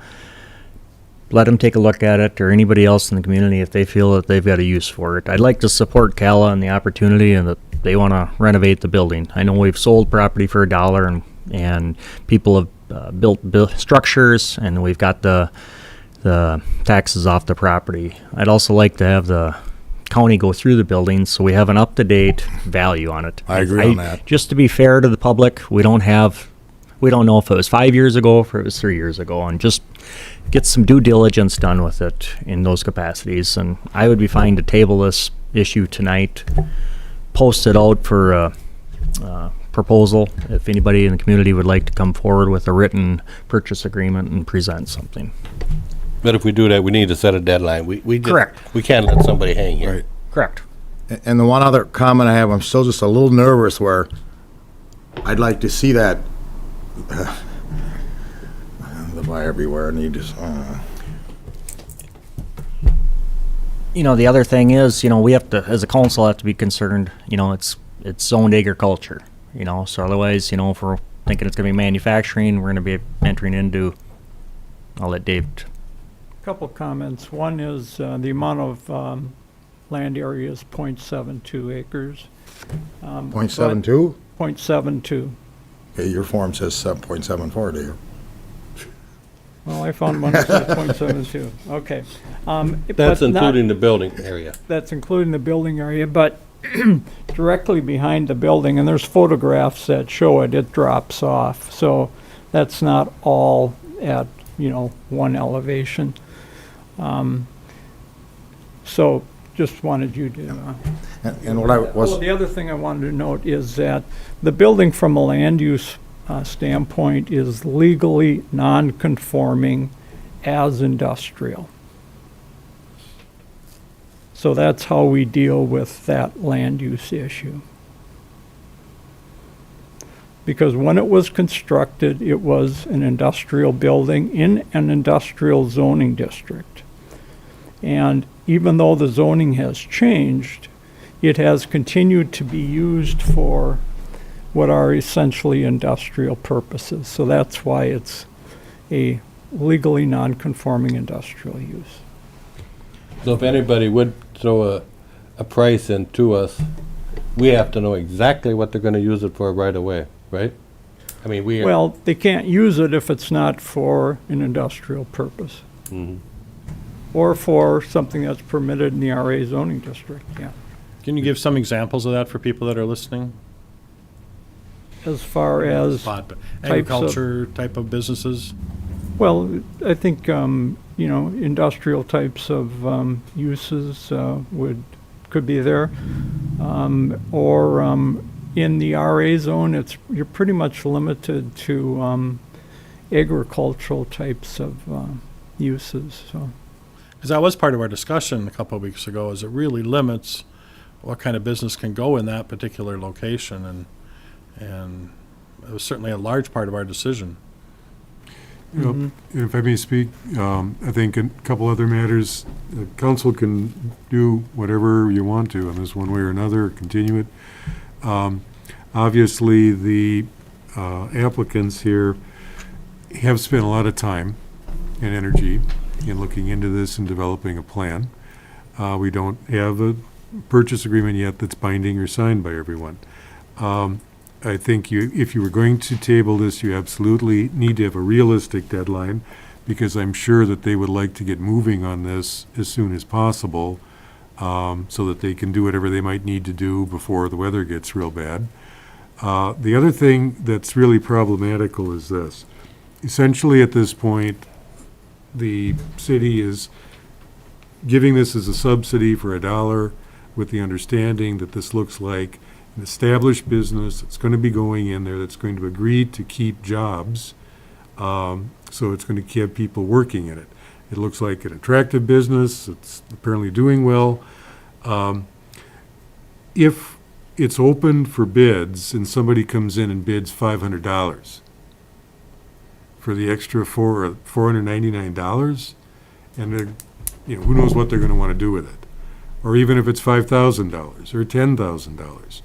Speaker 8: let him take a look at it, or anybody else in the community if they feel that they've got a use for it. I'd like to support Cala and the opportunity and that they want to renovate the building. I know we've sold property for $1 and people have built structures and we've got the taxes off the property. I'd also like to have the county go through the buildings so we have an up-to-date value on it.
Speaker 1: I agree on that.
Speaker 8: Just to be fair to the public, we don't know if it was 5 years ago or if it was 3 years ago, and just get some due diligence done with it in those capacities. And I would be fine to table this issue tonight, post it out for a proposal if anybody in the community would like to come forward with a written purchase agreement and present something.
Speaker 5: But if we do that, we need to set a deadline. We just-
Speaker 8: Correct.
Speaker 5: We can't let somebody hang here.
Speaker 1: Right.
Speaker 8: Correct.
Speaker 1: And the one other comment I have, I'm still just a little nervous where I'd like to see that the buyer beware and you just,
Speaker 8: The other thing is, we have to, as a council, have to be concerned, it's zoned agriculture, so otherwise, if we're thinking it's gonna be manufacturing, we're gonna be entering into, I'll let Dave.
Speaker 6: Couple comments. One is the amount of land area is .72 acres.
Speaker 1: .72?
Speaker 6: .72.
Speaker 1: Okay, your form says 7.74, do you?
Speaker 6: Well, I found one that said .72. Okay.
Speaker 5: That's
Speaker 6: But not-
Speaker 5: including the building area.
Speaker 6: That's including the building area, but directly behind the building, and there's photographs that show it, it drops off. So that's not all at, one elevation. So just wanted you to.
Speaker 1: And what I was,
Speaker 6: Well, the other thing I wanted to note is that the building from a land use standpoint is legally non-conforming as industrial. So that's how we deal with that land use issue. Because when it was constructed, it was an industrial building in an industrial zoning district. And even though the zoning has changed, it has continued to be used for what are essentially industrial purposes. So that's why it's a legally non-conforming industrial use.
Speaker 5: So if anybody would throw a price in to us, we have to know exactly what they're gonna use it for right away, right? I mean, we.
Speaker 6: Well, they can't use it if it's not for an industrial purpose.
Speaker 5: Mhm.
Speaker 6: Or for something that's permitted in the RA zoning district, yeah.
Speaker 3: Can you give some examples of that for people that are listening?
Speaker 6: As far as,
Speaker 3: Agriculture type of businesses?
Speaker 6: well, I think, industrial types of uses could be there. Or in the RA zone, you're pretty much limited to agricultural types of uses, so.
Speaker 3: Because that was part of our discussion a couple of weeks ago, is it really limits what kind of business can go in that particular location, and it was certainly a large part of our decision.
Speaker 12: You know, if I may speak, I think a couple other matters, the council can do whatever you want to on this one way or another, continue it. Obviously, the applicants here have spent a lot of time and energy in looking into this and developing a plan. We don't have a purchase agreement yet that's binding or signed by everyone. I think if you were going to table this, you absolutely need to have a realistic deadline, because I'm sure that they would like to get moving on this as soon as possible, so that they can do whatever they might need to do before the weather gets real bad. The other thing that's really problematical is this. Essentially, at this point, the city is giving this as a subsidy for $1, with the understanding that this looks like an established business that's going to be going in there, that's going to agree to keep jobs, so it's going to keep people working in it. It looks like an attractive business. It's apparently doing well. If it's open for bids and somebody comes in and bids $500 for the extra $499, and they're, who knows what they're going to want to do with it, or even if it's $5,000 or $10,000.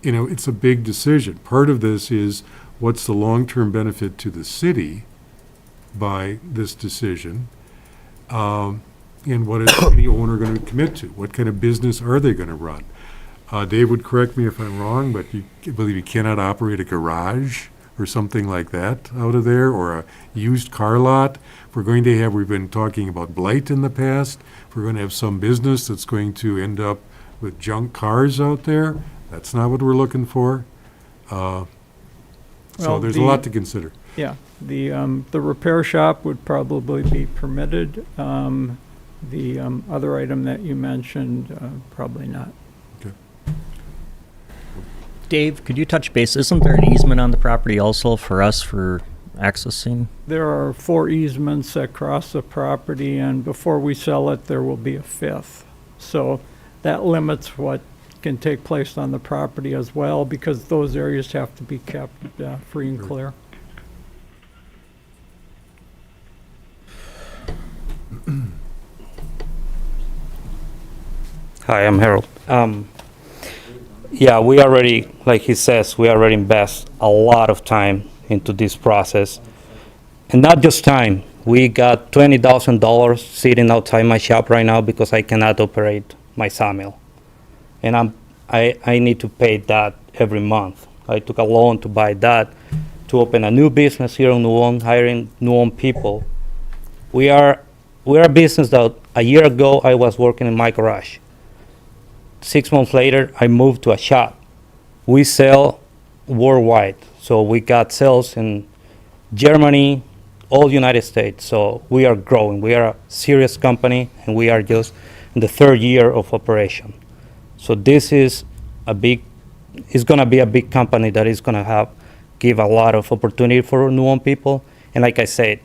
Speaker 12: It's a big decision. Part of this is, what's the long-term benefit to the city by this decision? And what is any owner going to commit to? What kind of business are they going to run? Dave would correct me if I'm wrong, but I believe you cannot operate a garage or something like that out of there, or a used car lot. If we're going to have, we've been talking about blight in the past, if we're going to have some business that's going to end up with junk cars out there, that's not what we're looking for. So
Speaker 6: Well,
Speaker 12: there's a lot to consider.
Speaker 6: Yeah, the repair shop would probably be permitted. The other item that you mentioned, probably not.
Speaker 8: Dave, could you touch base? Isn't there an easement on the property also for us for accessing?
Speaker 6: There are 4 easements that cross the property, and before we sell it, there will be a 5th. So that limits what can take place on the property as well, because those areas have to be kept free and clear.
Speaker 4: Hi, I'm Harold. Yeah, we already, like he says, we already invest a lot of time into this process. And not just time, we got $20,000 sitting outside my shop right now because I cannot operate my sawmill. And I need to pay that every month. I took a loan to buy that, to open a new business here in New Ulm, hiring New Ulm people. We're a business that a year ago I was working in my garage. 6 months later, I moved to a shop. We sell worldwide, so we got sales in Germany, all United States. So we are growing. We are a serious company, and we are just in the 3rd year of operation. So this is it's gonna be a big company that is gonna give a lot of opportunity for New Ulm people. And like I said,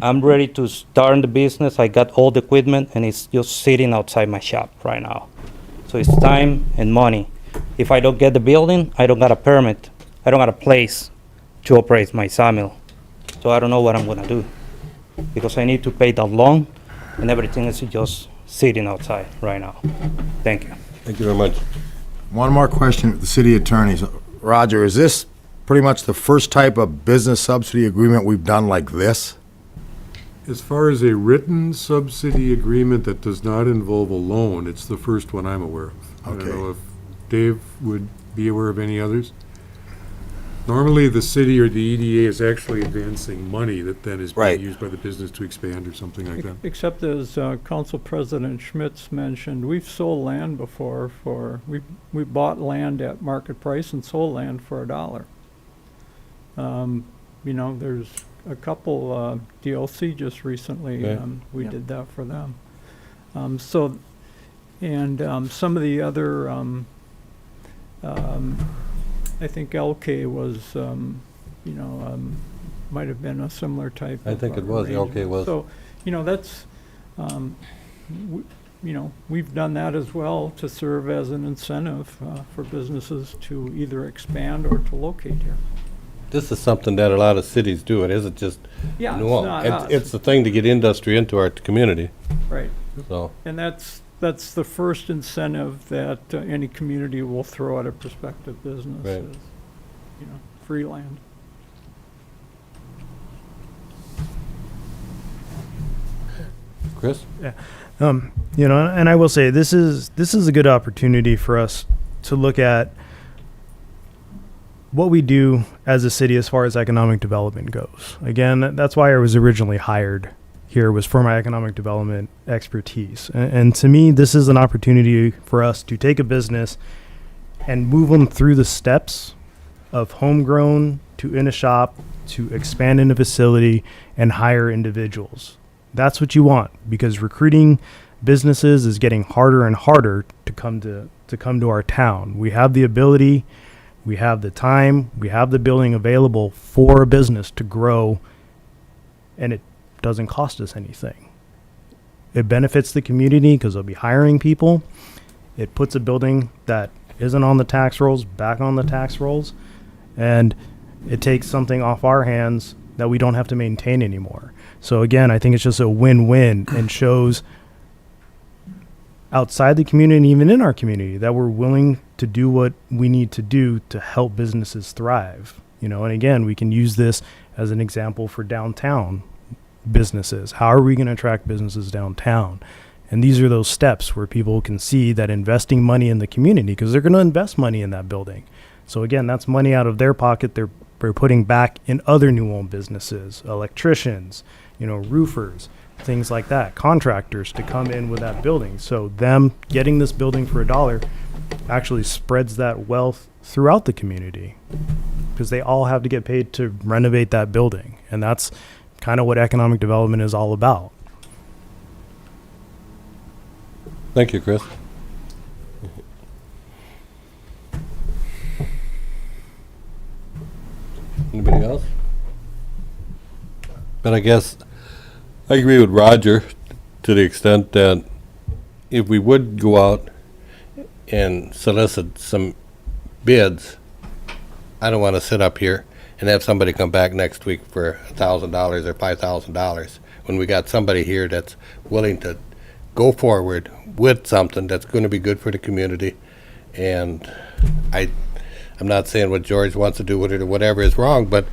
Speaker 4: I'm ready to start in the business. I got all the equipment, and it's just sitting outside my shop right now. So it's time and money. If I don't get the building, I don't got a permit. I don't got a place to operate my sawmill. So I don't know what I'm gonna do, because I need to pay the loan, and everything is just sitting outside right now. Thank you.
Speaker 5: Thank you very much.
Speaker 1: One more question, the city attorneys. Roger, is this pretty much the first type of business subsidy agreement we've done like this?
Speaker 12: As far as a written subsidy agreement that does not involve a loan, it's the first one I'm aware of. I
Speaker 1: Okay.
Speaker 12: don't know if Dave would be aware of any others. Normally, the city or the EDA is actually advancing money that then is
Speaker 1: Right.
Speaker 12: being used by the business to expand or something like that.
Speaker 6: Except as Council President Schmitz mentioned, we've sold land before we bought land at market price and sold land for $1. You know, there's a couple, DLC just recently,
Speaker 5: Yeah.
Speaker 6: we did that for them. So, and some of the other, I think LK was, you know, might have been a similar type
Speaker 5: I
Speaker 6: of
Speaker 5: think it was,
Speaker 6: arrangement.
Speaker 5: LK was.
Speaker 6: So, you know, that's, you know, we've done that as well to serve as an incentive for businesses to either expand or to locate here.
Speaker 5: This is something that a lot of cities do. It isn't just
Speaker 6: Yeah,
Speaker 5: New
Speaker 6: it's
Speaker 5: Ulm.
Speaker 6: not us.
Speaker 5: It's the thing to get industry into our community,
Speaker 6: Right.
Speaker 5: so.
Speaker 6: And that's the first incentive that any community will throw at a prospective business
Speaker 5: Right.
Speaker 6: is, you know, free land.
Speaker 5: Chris?
Speaker 10: You know, and I will say this is a good opportunity for us to look at what we do as a city as far as economic development goes. Again, that's why I was originally hired here, was for my economic development expertise. And to me, this is an opportunity for us to take a business and move them through the steps of homegrown to in a shop to expand in a facility and hire individuals. That's what you want, because recruiting businesses is getting harder and harder to come to our town. We have the ability, we have the time, we have the building available for a business to grow, and it doesn't cost us anything. It benefits the community because they'll be hiring people. It puts a building that isn't on the tax rolls back on the tax rolls, and it takes something off our hands that we don't have to maintain anymore. So again, I think it's just a win-win and shows outside the community and even in our community that we're willing to do what we need to do to help businesses thrive. You know, and again, we can use this as an example for downtown businesses. How are we going to attract businesses downtown? And these are those steps where people can see that investing money in the community, because they're going to invest money in that building. So again, that's money out of their pocket they're putting back in other New Ulm businesses, electricians, you know, roofers, things like that, contractors to come in with that building. So them getting this building for $1 actually spreads that wealth throughout the community, because they all have to get paid to renovate that building. And that's kind of what economic development is all about.
Speaker 5: Thank you, Chris. Anybody else? But I guess I agree with Roger to the extent that if we would go out and solicit some bids, I don't want to sit up here and have somebody come back next week for $1,000 or $5,000 when we got somebody here that's willing to go forward with something that's going to be good for the community. And I'm not saying what George wants to do with it or whatever is wrong, but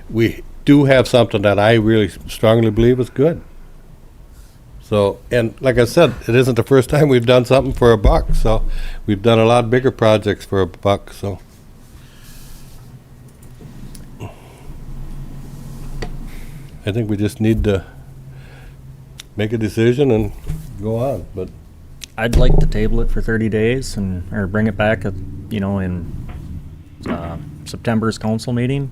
Speaker 5: we do have something that I really strongly believe is good. So, and like I said, it isn't the first time we've done something for $1, so we've done a lot bigger projects for $1, so. I think we just need to make a decision and go on, but
Speaker 8: I'd like to table it for 30 days or bring it back, in September's council meeting.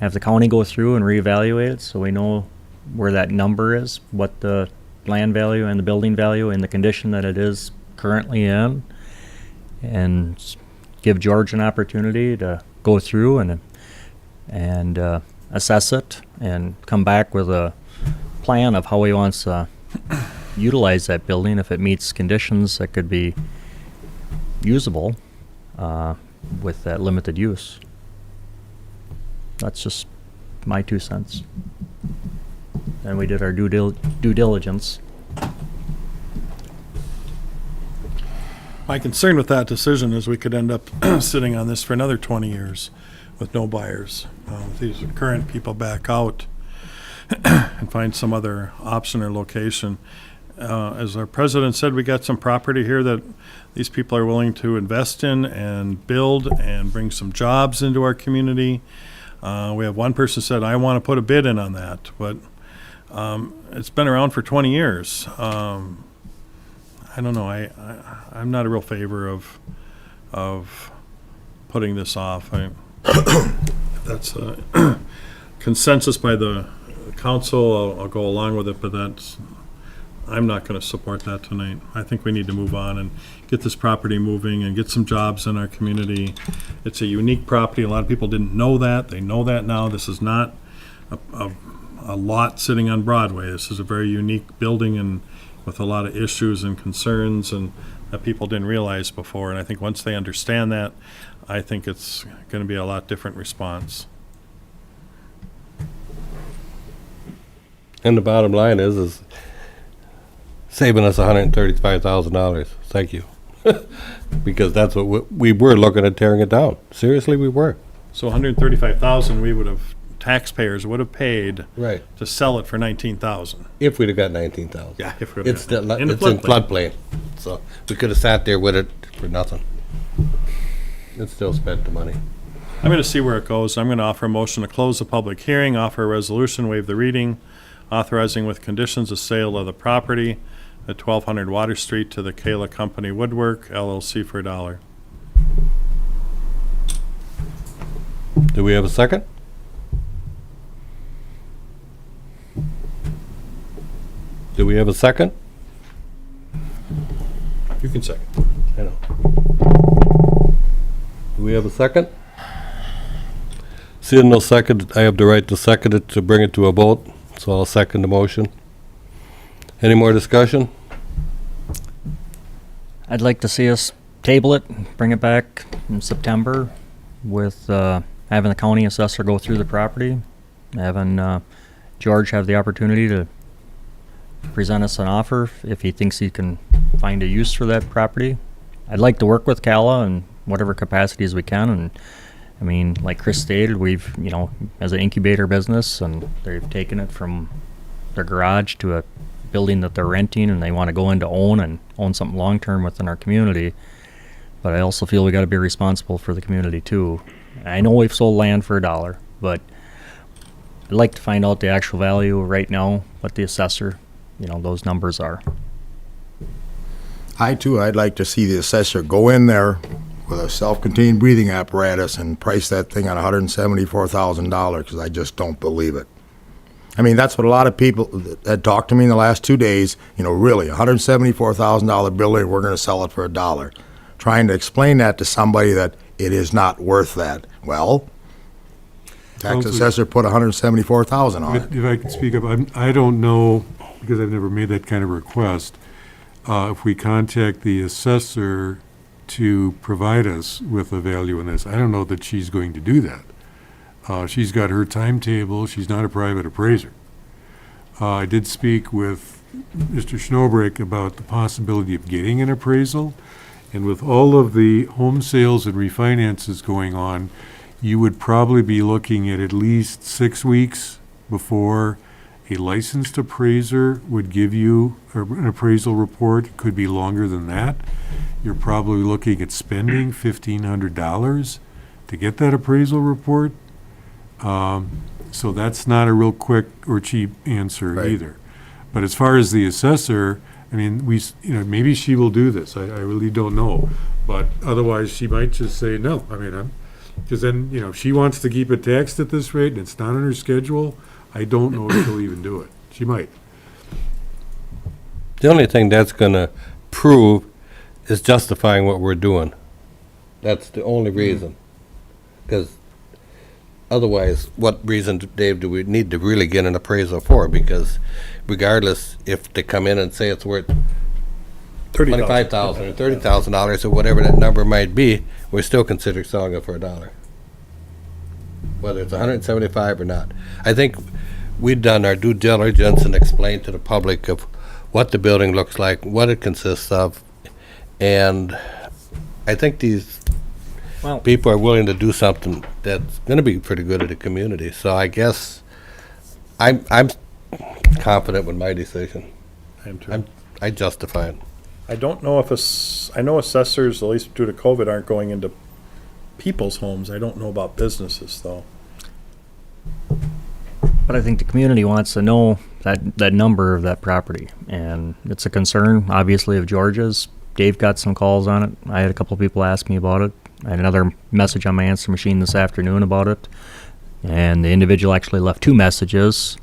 Speaker 8: Have the county go through and reevaluate it so we know where that number is, what the land value and the building value and the condition that it is currently in. And give George an opportunity to go through and assess it and come back with a plan of how he wants to utilize that building if it meets conditions that could be usable with that limited use. That's just my 2 cents. And we did our due diligence.
Speaker 3: My concern with that decision is we could end up sitting on this for another 20 years with no buyers. If these current people back out and find some other option or location. As our president said, we got some property here that these people are willing to invest in and build and bring some jobs into our community. We have one person said, I want to put a bid in on that, but it's been around for 20 years. I don't know. I'm not a real favor of putting this off. That's a consensus by the council. I'll go along with it, but I'm not going to support that tonight. I think we need to move on and get this property moving and get some jobs in our community. It's a unique property. A lot of people didn't know that. They know that now. This is not a lot sitting on Broadway. This is a very unique building and with a lot of issues and concerns and that people didn't realize before. And I think once they understand that, I think it's going to be a lot different response.
Speaker 5: and the bottom line is saving us $135,000. Thank you. Because that's what we were looking at, tearing it down. Seriously, we were.
Speaker 3: So 135,000 we would have, taxpayers would have paid
Speaker 5: Right.
Speaker 3: to sell it for 19,000.
Speaker 5: If we'd have got 19,000.
Speaker 3: Yeah, if we
Speaker 5: It's still,
Speaker 3: in the
Speaker 5: it's in
Speaker 3: floodplain.
Speaker 5: floodplain, so we could have sat there with it for nothing. And still spent the money.
Speaker 3: I'm going to see where it goes. I'm going to offer a motion to close the public hearing, offer a resolution, waive the reading, authorizing with conditions a sale of the property at 1200 Water Street to the Kayla Company Woodwork LLC for $1.
Speaker 5: Do we have a second? Do we have a second?
Speaker 3: You can second.
Speaker 5: I know. Do we have a second? Seeing no second, I have the right to second it, to bring it to a vote, so I'll second the motion. Any more discussion?
Speaker 8: I'd like to see us table it, bring it back in September with having the county assessor go through the property, having George have the opportunity to present us an offer if he thinks he can find a use for that property. I'd like to work with Cala in whatever capacities we can, and I mean, like Chris stated, we've, as an incubator business, and they've taken it from their garage to a building that they're renting, and they want to go into own something long-term within our community. But I also feel we got to be responsible for the community too. I know we've sold land for $1, but I'd like to find out the actual value right now, what the assessor, those numbers are.
Speaker 1: I'd like to see the assessor go in there with a self-contained breathing apparatus and price that thing at $174,000, because I just don't believe it. I mean, that's what a lot of people that talked to me in the last 2 days, really, $174,000 building, we're going to sell it for $1. Trying to explain that to somebody that it is not worth that. Well, tax assessor put $174,000 on it.
Speaker 12: If I can speak up, I don't know, because I've never made that kind of request, if we contact the assessor to provide us with a value in this. I don't know that she's going to do that. She's got her timetable. She's not a private appraiser. I did speak with Mr. Schnobrick about the possibility of getting an appraisal. And with all of the home sales and refinances going on, you would probably be looking at least 6 weeks before a licensed appraiser would give you an appraisal report. It could be longer than that. You're probably looking at spending $1,500 to get that appraisal report. So that's not a real quick or cheap answer
Speaker 1: Right.
Speaker 12: either. But as far as the assessor, I mean, maybe she will do this, I really don't know. But otherwise, she might just say, no, I mean, because then, if she wants to keep it taxed at this rate and it's not on her schedule, I don't know if she'll even do it. She might.
Speaker 5: The only thing that's gonna prove is justifying what we're doing. That's the only reason. Because otherwise, what reason, Dave, do we need to really get an appraisal for? Because regardless, if they come in and say it's worth $25,000 or $30,000 or whatever that number might be, we're still considering selling it for $1. Whether it's 175 or not. I think we've done our due diligence and explained to the public of what the building looks like, what it consists of, and I think these
Speaker 8: Well-
Speaker 5: people are willing to do something that's gonna be pretty good at the community. So I guess I'm confident with my decision.
Speaker 3: I am too.
Speaker 5: I justify it.
Speaker 3: I don't know if I know assessors, at least due to COVID, aren't going into people's homes. I don't know about businesses, though.
Speaker 8: But I think the community wants to know that number of that property, and it's a concern, obviously, of Georgia's. Dave got some calls on it. I had a couple people ask me about it. I had another message on my answer machine this afternoon about it, and the individual actually left 2 messages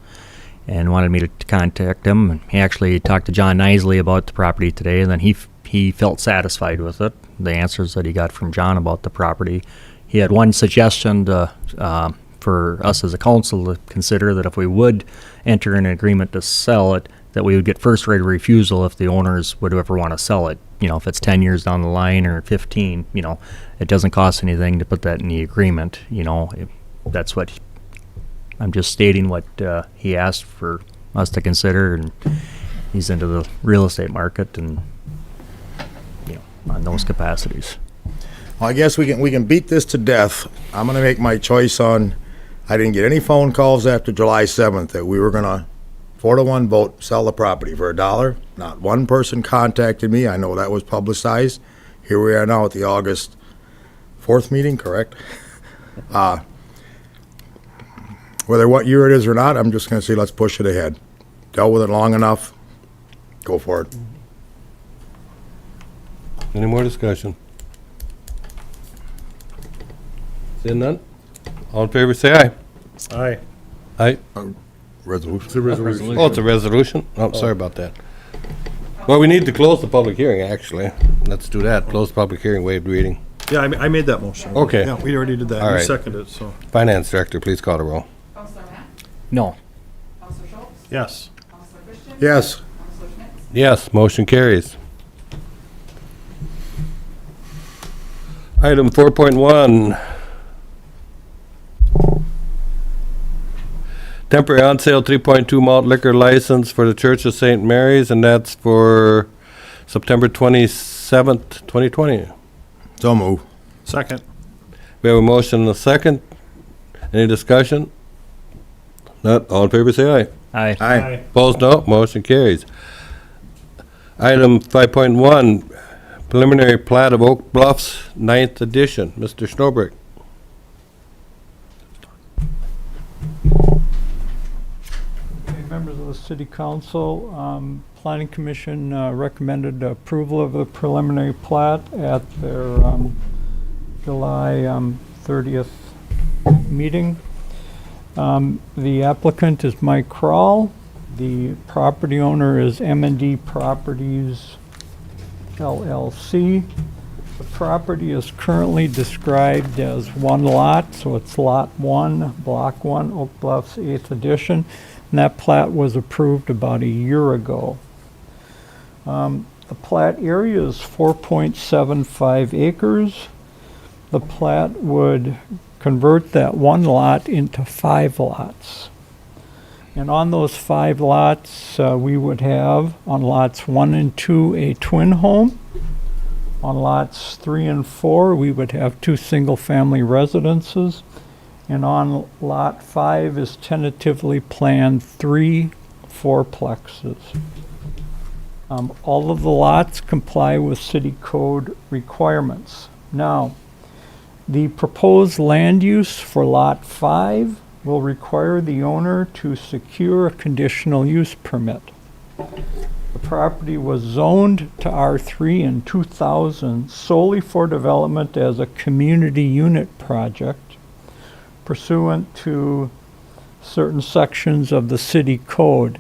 Speaker 8: and wanted me to contact him. And he actually talked to John Nisley about the property today, and then he felt satisfied with it, the answers that he got from John about the property. He had one suggestion for us as a council to consider, that if we would enter an agreement to sell it, that we would get first right of refusal if the owners would ever want to sell it. If it's 10 years down the line or 15, it doesn't cost anything to put that in the agreement. That's what I'm just stating what he asked for us to consider, and he's into the real estate market and on those capacities.
Speaker 1: Well, I guess we can beat this to death. I'm gonna make my choice on, I didn't get any phone calls after July 7th that we were gonna 4-1 vote, sell the property for $1. Not one person contacted me. I know that was publicized. Here we are now at the August 4th meeting, correct? Whether what year it is or not, I'm just gonna say, let's push it ahead. Dealt with it long enough. Go for it.
Speaker 5: Any more discussion? Seeing none? All in favor, say aye.
Speaker 3: Aye.
Speaker 5: Aye.
Speaker 1: Resolution.
Speaker 12: It's a resolution.
Speaker 5: Oh, it's a resolution? Oh, sorry about that. Well, we need to close the public hearing, actually. Let's do that. Close the public hearing, waived reading.
Speaker 3: Yeah, I made that motion.
Speaker 5: Okay.
Speaker 3: Yeah, we already did that.
Speaker 5: All
Speaker 3: You
Speaker 5: right.
Speaker 3: seconded it, so,
Speaker 5: Finance Director, please call the roll.
Speaker 7: Counselor Mack?
Speaker 8: No.
Speaker 7: Counselor Schultz?
Speaker 3: yes.
Speaker 7: Counselor Christian?
Speaker 1: Yes.
Speaker 7: Counselor Schmitz?
Speaker 5: Yes, motion carries. Item 4.1. Temporary on sale 3.2 malt liquor license for the Church of St. Mary's, and that's for September 27th, 2020.
Speaker 1: So move.
Speaker 3: Second.
Speaker 5: We have a motion and a second. Any discussion? Not, all in favor say aye.
Speaker 8: Aye.
Speaker 1: Aye.
Speaker 5: Opposed, no. Motion carries. Item 5.1, preliminary plat of Oak Bluffs, 9th edition. Mr. Schnobrick.
Speaker 6: Okay, members of the city council, planning commission recommended approval of the preliminary plat at their July 30th meeting. The applicant is Mike Kroll. The property owner is M&D Properties LLC. The property is currently described as one lot, so it's Lot 1, Block 1, Oak Bluffs, 8th edition. And that plat was approved about a year ago. The plat area is 4.75 acres. The plat would convert that one lot into 5 lots. And on those 5 lots, we would have, on lots 1 and 2, a twin home. On lots 3 and 4, we would have 2 single-family residences. And on lot 5 is tentatively planned 3 fourplexes. All of the lots comply with city code requirements. Now, the proposed land use for lot 5 will require the owner to secure a conditional use permit. The property was zoned to R3 in 2000 solely for development as a community unit project pursuant to certain sections of the city code.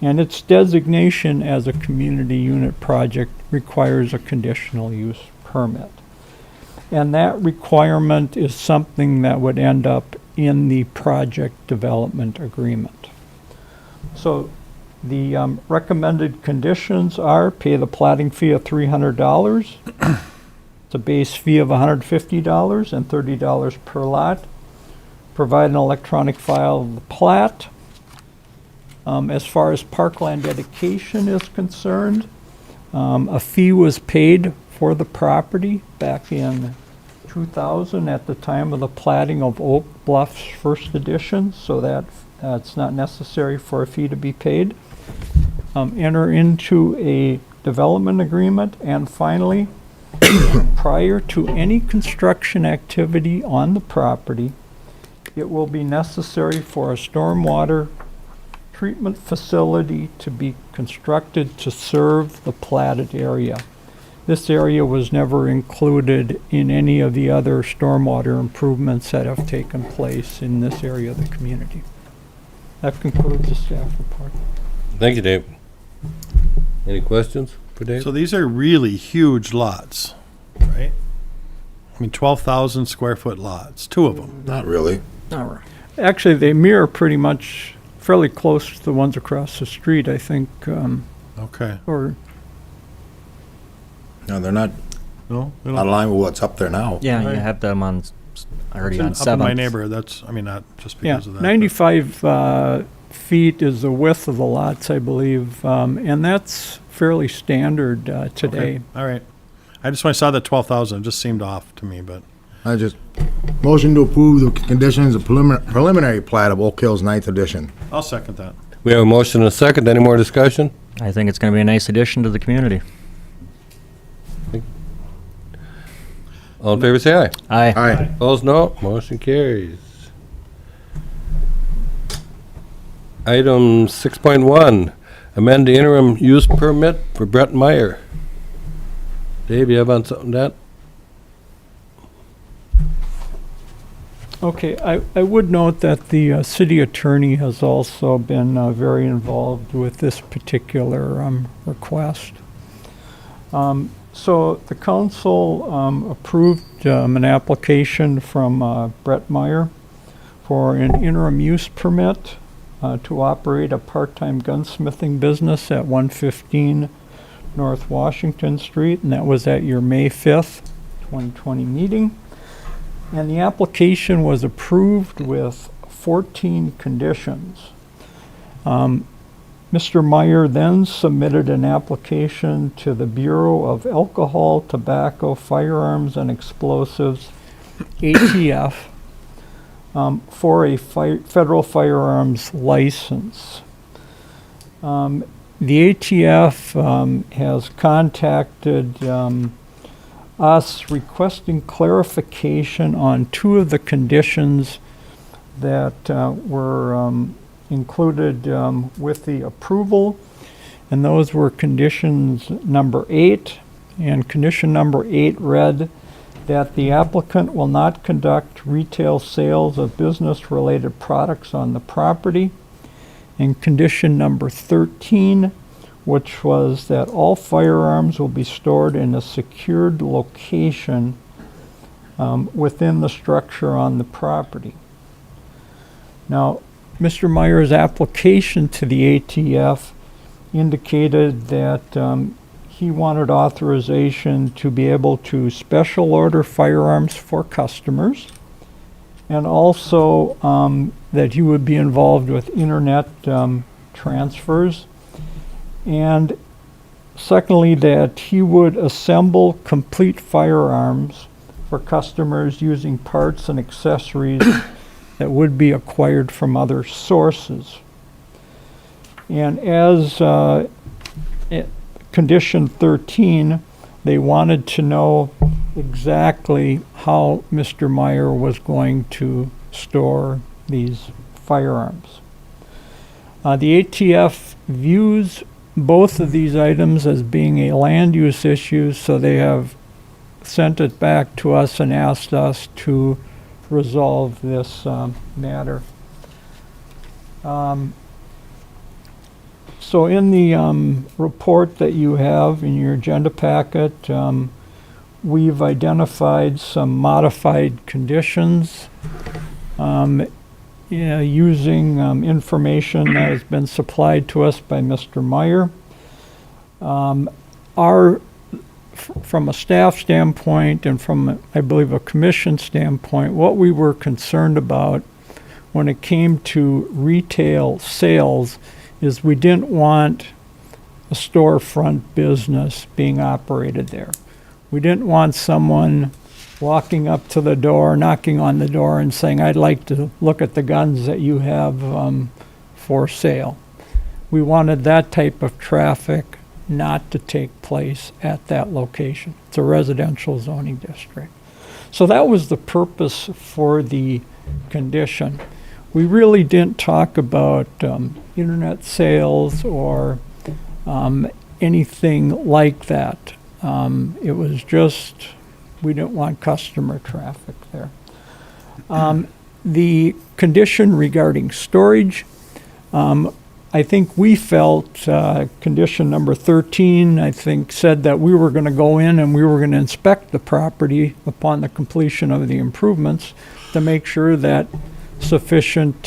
Speaker 6: And its designation as a community unit project requires a conditional use permit. And that requirement is something that would end up in the project development agreement. So the recommended conditions are pay the plating fee of $300. It's a base fee of $150 and $30 per lot. Provide an electronic file of the plat. As far as parkland dedication is concerned, a fee was paid for the property back in 2000 at the time of the platting of Oak Bluff's first edition, so that it's not necessary for a fee to be paid. Enter into a development agreement, and finally, prior to any construction activity on the property, it will be necessary for a stormwater treatment facility to be constructed to serve the platted area. This area was never included in any of the other stormwater improvements that have taken place in this area of the community. That concludes the staff report.
Speaker 5: Thank you, Dave. Any questions for Dave?
Speaker 3: So these are really huge lots, right? I mean, 12,000 square foot lots, two of them.
Speaker 1: Not really.
Speaker 6: Actually, they mirror pretty much fairly close to the ones across the street, I think,
Speaker 3: Okay.
Speaker 6: or
Speaker 1: No, they're not
Speaker 3: No? they don't-
Speaker 1: on line with what's up there now.
Speaker 8: Yeah, you
Speaker 3: Right.
Speaker 8: have them on, already on
Speaker 3: Up in my
Speaker 8: 7th.
Speaker 3: neighborhood, that's, I mean, not just
Speaker 6: yeah,
Speaker 3: because of that. but-
Speaker 6: 95 feet is the width of the lots, I believe, and that's fairly standard today.
Speaker 3: Okay, all right. I just, when I saw that 12,000, it just seemed off to me, but,
Speaker 1: I just, motion to approve the conditions of preliminary plat of Oak Hills Ninth Edition.
Speaker 3: I'll second that.
Speaker 5: We have a motion and a second. Any more discussion?
Speaker 8: I think it's going to be a nice addition to the community.
Speaker 5: All in favor, say aye.
Speaker 8: Aye.
Speaker 1: Aye.
Speaker 5: Opposed, no. Motion carries. Item 6.1, amend the interim use permit for Brett Meyer. Dave, you have on something that?
Speaker 6: Okay, I would note that the city attorney has also been very involved with this particular request. So the council approved an application from Brett Meyer for an interim use permit to operate a part-time gunsmithing business at 115 North Washington Street, and that was at your May 5th, 2020 meeting. And the application was approved with 14 conditions. Mr. Meyer then submitted an application to the Bureau of Alcohol, Tobacco, Firearms, and Explosives, ATF, for a federal firearms license. The ATF has contacted us requesting clarification on two of the conditions that were included with the approval, and those were conditions number 8, and condition number 8 read that the applicant will not conduct retail sales of business-related products on the property, and condition number 13, which was that all firearms will be stored in a secured location within the structure on the property. Now, Mr. Meyer's application to the ATF indicated that he wanted authorization to be able to special order firearms for customers, and also that he would be involved with internet transfers, and secondly, that he would assemble complete firearms for customers using parts and accessories that would be acquired from other sources. And as condition 13, they wanted to know exactly how Mr. Meyer was going to store these firearms. The ATF views both of these items as being a land use issue, so they have sent it back to us and asked us to resolve this matter. So in the report that you have in your agenda packet, we've identified some modified conditions using information that has been supplied to us by Mr. Meyer. From a staff standpoint and from, I believe, a commission standpoint, what we were concerned about when it came to retail sales is we didn't want a storefront business being operated there. We didn't want someone walking up to the door, knocking on the door and saying, "I'd like to look at the guns that you have for sale." We wanted that type of traffic not to take place at that location. It's a residential zoning district. So that was the purpose for the condition. We really didn't talk about internet sales or anything like that. It was just, we didn't want customer traffic there. The condition regarding storage, I think we felt condition number 13, I think, said that we were going to go in and we were going to inspect the property upon the completion of the improvements to make sure that sufficient,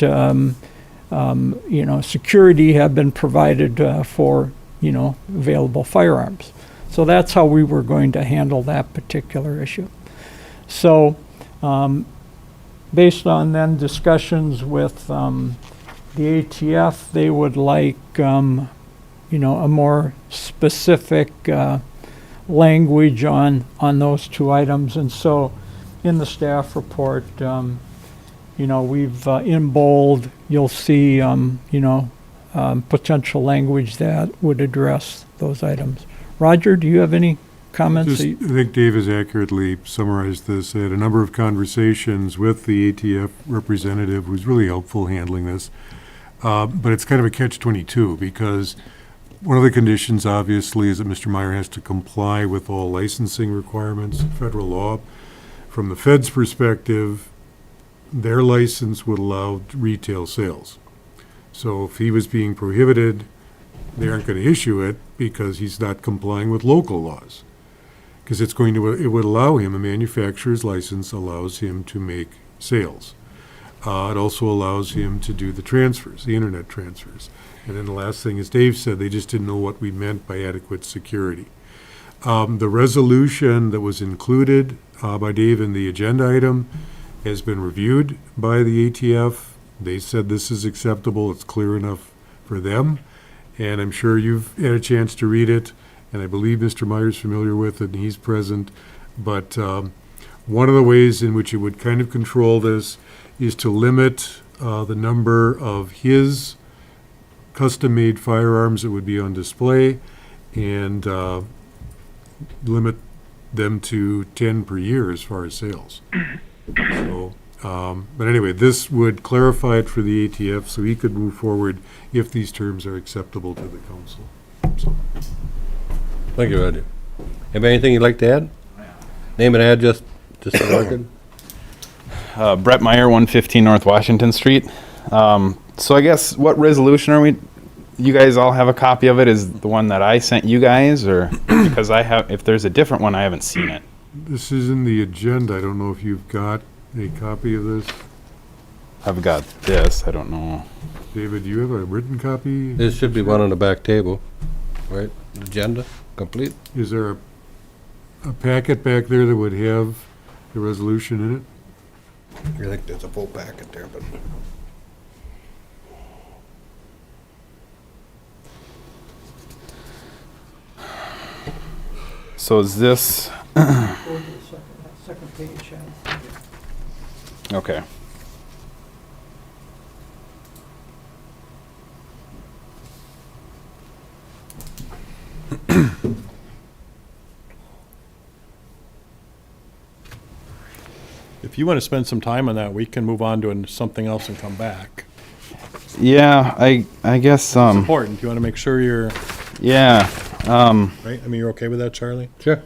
Speaker 6: security had been provided for, available firearms. So that's how we were going to handle that particular issue. So, based on then discussions with the ATF, they would like, a more specific language on those two items. And so, in the staff report, we've in bold, you'll see, potential language that would address those items. Roger, do you have any comments?
Speaker 12: I think Dave has accurately summarized this. I had a number of conversations with the ATF representative who was really helpful handling this. But it's kind of a catch-22 because one of the conditions, obviously, is that Mr. Meyer has to comply with all licensing requirements, federal law. From the Fed's perspective, their license would allow retail sales. So if he was being prohibited, they aren't going to issue it because he's not complying with local laws. Because it would allow him, a manufacturer's license allows him to make sales. It also allows him to do the transfers, the internet transfers. And then the last thing, as Dave said, they just didn't know what we meant by adequate security. The resolution that was included by Dave in the agenda item has been reviewed by the ATF. They said this is acceptable, it's clear enough for them. And I'm sure you've had a chance to read it, and I believe Mr. Meyer's familiar with it, and he's present. But one of the ways in which it would kind of control this is to limit the number of his custom-made firearms that would be on display and limit them to 10 per year as far as sales. So, but anyway, this would clarify it for the ATF so he could move forward if these terms are acceptable to the council. So.
Speaker 5: Thank you, Roger. Have anything you'd like to add? Name and address, just for the record.
Speaker 13: Brett Meyer, 115 North Washington Street. So I guess what resolution are we? You guys all have a copy of it? Is the one that I sent you guys, or because I have? If there's a different one, I haven't seen it.
Speaker 12: This is in the agenda. I don't know if you've got a copy of this.
Speaker 13: I've got this. I don't know.
Speaker 12: David, do you have a written copy?
Speaker 5: There should be one on the back table, right? Agenda, complete.
Speaker 12: Is there a packet back there that would have the resolution in it?
Speaker 5: I think there's a full packet there, but.
Speaker 13: So is this?
Speaker 6: Go to the second page.
Speaker 13: Okay.
Speaker 3: If you want to spend some time on that, we can move on to something else and come back.
Speaker 13: Yeah, I guess,
Speaker 3: It's important. You want to make sure you're,
Speaker 13: yeah,
Speaker 3: right? I mean, you're okay with that, Charlie?
Speaker 5: Sure.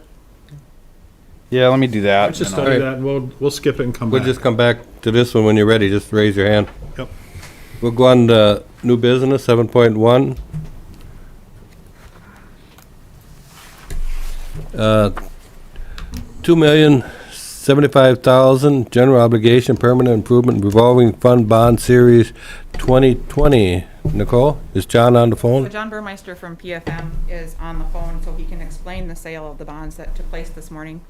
Speaker 13: yeah, let me do that.
Speaker 3: Let's just
Speaker 13: and then
Speaker 3: study
Speaker 5: Alright.
Speaker 3: that and we'll skip it and come
Speaker 5: We'll
Speaker 3: back.
Speaker 5: just come back to this one when you're ready. Just raise your hand.
Speaker 3: Yep.
Speaker 5: We'll go on to new business, 7.1. $2,075,000 general obligation permanent improvement revolving fund bond series 2020. Nicole, is John on the
Speaker 7: So
Speaker 5: phone?
Speaker 7: John Burmeister from PFM is on the phone, so he can explain the sale of the bonds that took place this morning.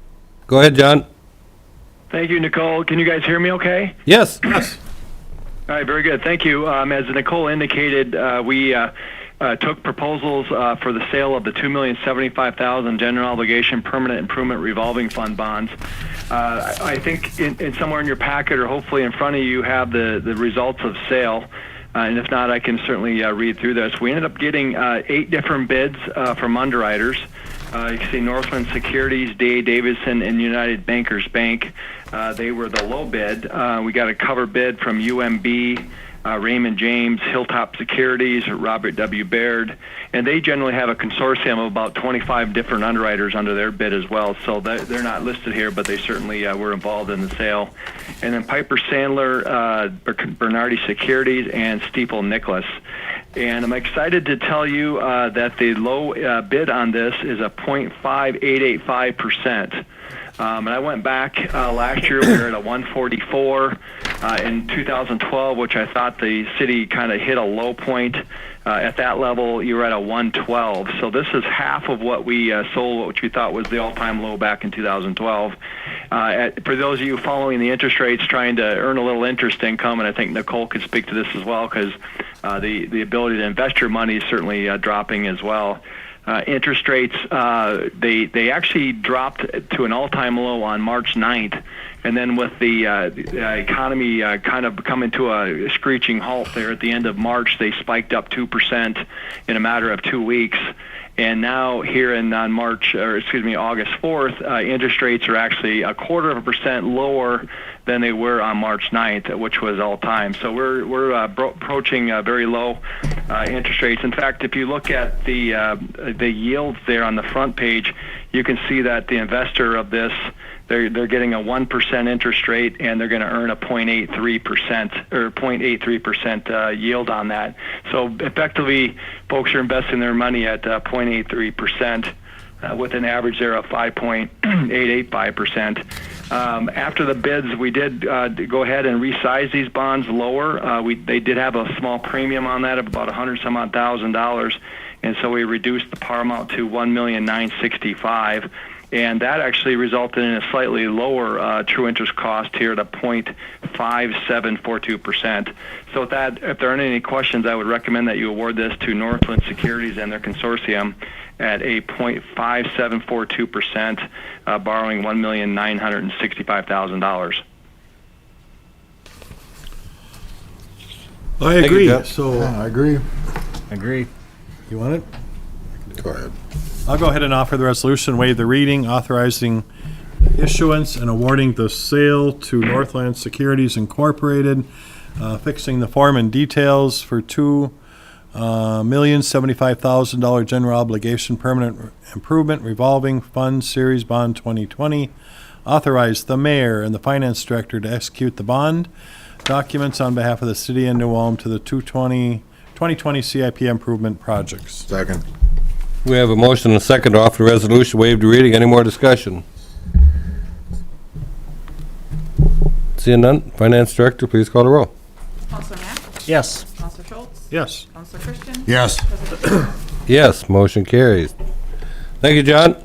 Speaker 5: Go ahead, John.
Speaker 14: Thank you, Nicole. Can you guys hear me okay?
Speaker 5: Yes.
Speaker 3: Yes.
Speaker 14: All right, very good. Thank you. As Nicole indicated, we took proposals for the sale of the $2,075,000 general obligation permanent improvement revolving fund bonds. I think in somewhere in your packet or hopefully in front of you have the results of sale. And if not, I can certainly read through this. We ended up getting 8 different bids from underwriters. You can see Northland Securities, D.A. Davidson, and United Bankers Bank. They were the low bid. We got a cover bid from UMB, Raymond James, Hilltop Securities, Robert W. Baird, and they generally have a consortium of about 25 different underwriters under their bid as well. So they're not listed here, but they certainly were involved in the sale. And then Piper Sandler, Bernardi Securities, and Steeple Nicholas. And I'm excited to tell you that the low bid on this is a 0.5885%. And I went back last year, we were at a 144. In 2012, which I thought the city kind of hit a low point. At that level, you were at a 112. So this is half of what we sold, which we thought was the all-time low back in 2012. For those of you following the interest rates, trying to earn a little interest income, and I think Nicole could speak to this as well, because the ability to invest your money is certainly dropping as well. Interest rates, they actually dropped to an all-time low on March 9th. And then with the economy kind of coming to a screeching halt there at the end of March, they spiked up 2% in a matter of 2 weeks. And now here on August 4th, interest rates are actually 0.25% lower than they were on March 9th, which was all time. So we're approaching very low interest rates. In fact, if you look at the yields there on the front page, you can see that the investor of this, they're getting a 1% interest rate, and they're going to earn a 0.83% or 0.83% yield on that. So effectively, folks are investing their money at 0.83%. With an average there of 5.885%. After the bids, we did go ahead and resize these bonds lower. They did have a small premium on that of about $100,000, and so we reduced the par amount to $1,965,000. And that actually resulted in a slightly lower true interest cost here at a 0.5742%. So with that, if there aren't any questions, I would recommend that you award this to Northland Securities and their consortium at a 0.5742%, borrowing $1,965,000.
Speaker 3: I agree.
Speaker 5: Jeff.
Speaker 3: So,
Speaker 1: I agree.
Speaker 8: Agree.
Speaker 3: you want it?
Speaker 1: Go ahead.
Speaker 3: I'll go ahead and offer the resolution, waive the reading, authorizing the issuance and awarding the sale to Northland Securities Incorporated, fixing the form and details for $2,075,000 general obligation permanent improvement revolving fund series bond 2020. Authorize the mayor and the finance director to execute the bond documents on behalf of the city of New Ulm to the 2020 CIP improvement projects.
Speaker 1: Second.
Speaker 5: We have a motion and a second to offer the resolution, waive the reading. Any more discussion? Seeing none, Finance Director, please call the roll.
Speaker 7: Counselor Mack?
Speaker 8: Yes.
Speaker 7: Counselor Schultz?
Speaker 3: Yes.
Speaker 7: Counselor Christian?
Speaker 1: Yes.
Speaker 7: President Trump?
Speaker 5: Yes, motion carries. Thank you, John.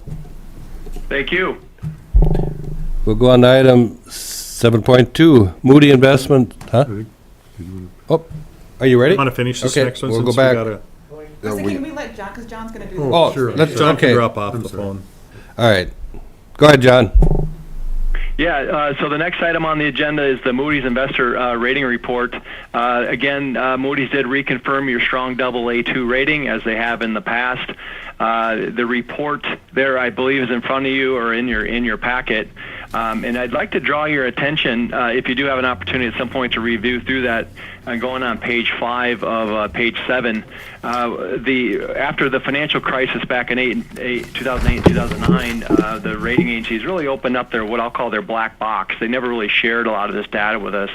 Speaker 14: Thank you.
Speaker 5: We'll go on to item 7.2, Moody Investment, huh? Oh, are you ready?
Speaker 3: Want to finish this
Speaker 5: Okay,
Speaker 3: next one?
Speaker 5: we'll go
Speaker 3: since we
Speaker 5: back.
Speaker 3: gotta-
Speaker 7: I was thinking, can we let John, because John's going to do
Speaker 5: Oh,
Speaker 3: Sure.
Speaker 5: let's,
Speaker 3: John can
Speaker 5: okay.
Speaker 3: drop off the phone.
Speaker 5: All right. Go ahead, John.
Speaker 14: Yeah, so the next item on the agenda is the Moody's Investor Rating Report. Again, Moody's did reconfirm your strong AA2 rating, as they have in the past. The report there, I believe, is in front of you or in your packet. And I'd like to draw your attention, if you do have an opportunity at some point to review through that, going on page 5 of page 7. After the financial crisis back in 2008 and 2009, the rating agencies really opened up their, what I'll call their black box. They never really shared a lot of this data with us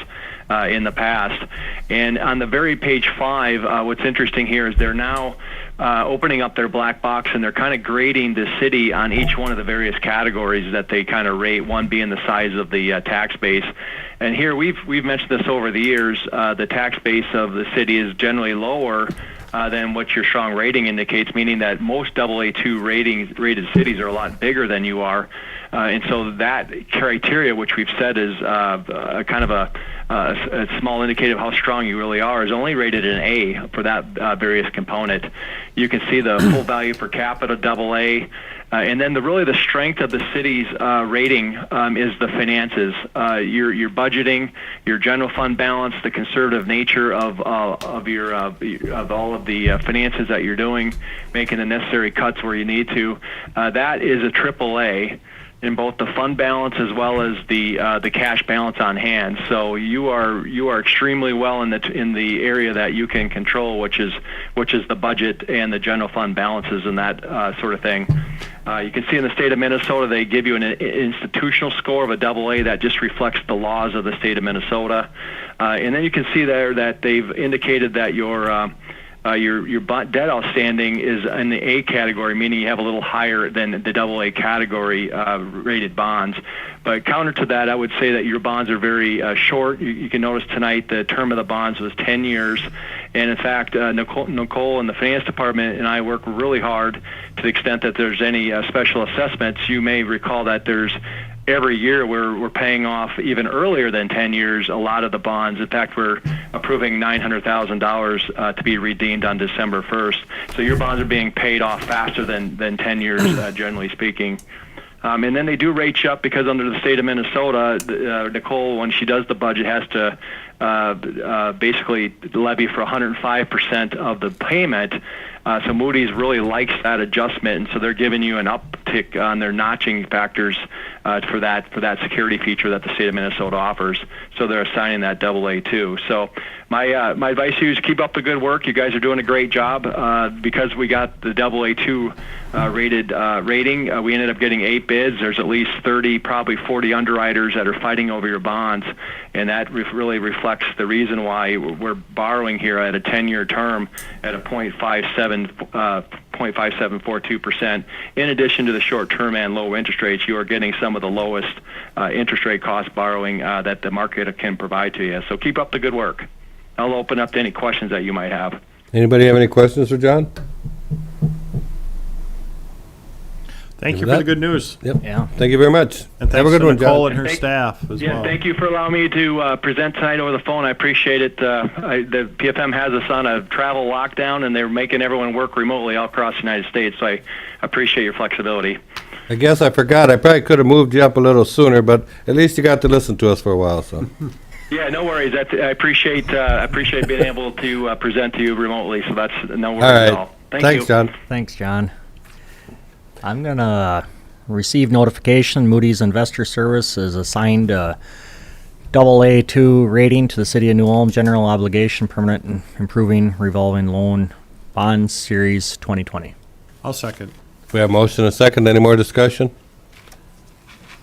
Speaker 14: in the past. And on the very page 5, what's interesting here is they're now opening up their black box, and they're kind of grading the city on each one of the various categories that they kind of rate, one being the size of the tax base. And here we've mentioned this over the years, the tax base of the city is generally lower than what your strong rating indicates, meaning that most AA2 rated cities are a lot bigger than you are. And so that criteria, which we've said is kind of a small indicator of how strong you really are, is only rated an A for that various component. You can see the full value per capita, AA. And then really the strength of the city's rating is the finances, your budgeting, your general fund balance, the conservative nature of all of the finances that you're doing, making the necessary cuts where you need to. That is a AAA in both the fund balance as well as the cash balance on hand. So you are extremely well in the area that you can control, which is the budget and the general fund balances and that sort of thing. You can see in the state of Minnesota, they give you an institutional score of a AA that just reflects the laws of the state of Minnesota. And then you can see there that they've indicated that your debt outstanding is in the A category, meaning you have a little higher than the AA category rated bonds. But counter to that, I would say that your bonds are very short. You can notice tonight the term of the bonds was 10 years. And in fact, Nicole and the finance department and I work really hard to the extent that there's any special assessments. You may recall that there's every year we're paying off even earlier than 10 years a lot of the bonds. In fact, we're approving $900,000 to be redeemed on December 1st. So your bonds are being paid off faster than 10 years, generally speaking. And then they do rate you up because under the state of Minnesota, Nicole, when she does the budget, has to basically levy for 105% of the payment. So Moody's really likes that adjustment, and so they're giving you an uptick on their notching factors for that security feature that the state of Minnesota offers. So they're assigning that AA too. So my advice to you is keep up the good work. You guys are doing a great job. Because we got the AA2 rated rating, we ended up getting 8 bids. There's at least 30, probably 40 underwriters that are fighting over your bonds, and that really reflects the reason why we're borrowing here at a 10-year term at a 0.5742%. In addition to the short-term and low interest rates, you are getting some of the lowest interest rate cost borrowing that the market can provide to you. So keep up the good work. I'll open up to any questions that you might have.
Speaker 5: Anybody have any questions for John?
Speaker 3: Thank you for the good news.
Speaker 5: Yep.
Speaker 8: Yeah.
Speaker 5: Thank you very much.
Speaker 3: And
Speaker 5: Have a
Speaker 3: thanks
Speaker 5: good
Speaker 3: to
Speaker 5: one,
Speaker 3: Nicole
Speaker 5: John.
Speaker 3: and her staff as well.
Speaker 14: Thank you for allowing me to present tonight over the phone. I appreciate it. The PFM has us on a travel lockdown, and they're making everyone work remotely all across the United States, so I appreciate your flexibility.
Speaker 5: I guess I forgot. I probably could have moved you up a little sooner, but at least you got to listen to us for a while, so.
Speaker 14: Yeah, no worries. I appreciate being able to present to you remotely, so that's no worries
Speaker 5: All right.
Speaker 14: at all.
Speaker 5: Thanks,
Speaker 14: you.
Speaker 5: John.
Speaker 8: Thanks, John. I'm going to receive notification Moody's Investor Service is assigned a AA2 rating to the City of New Ulm General Obligation Permanent and Improving Revolving Loan Bonds Series 2020.
Speaker 3: I'll second.
Speaker 5: We have motion and a second. Any more discussion?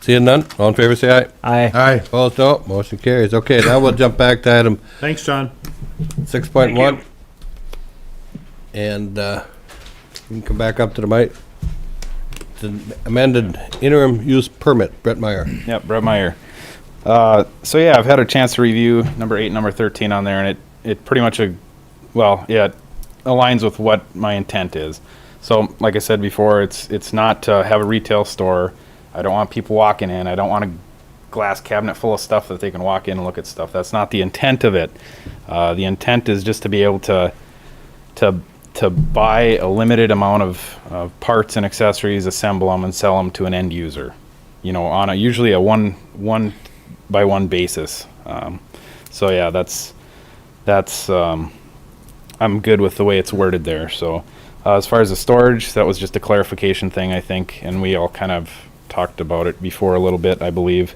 Speaker 5: Seeing none? All in favor, say aye.
Speaker 8: Aye.
Speaker 1: Aye.
Speaker 5: Opposed, no. Motion carries. Okay, now we'll jump back to item
Speaker 3: Thanks, John.
Speaker 5: 6.1. And you can come back up to the mic. The amended interim use permit, Brett Meyer.
Speaker 13: Yep, Brett Meyer. So yeah, I've had a chance to review number 8, number 13 on there, and it pretty much, it aligns with what my intent is. So like I said before, it's not to have a retail store. I don't want people walking in. I don't want a glass cabinet full of stuff that they can walk in and look at stuff. That's not the intent of it. The intent is just to be able to buy a limited amount of parts and accessories, assemble them, and sell them to an end user. You know, on usually a one by one basis. So yeah, that's I'm good with the way it's worded there. So As far as the storage, that was just a clarification thing, I think, and we all kind of talked about it before a little bit, I believe.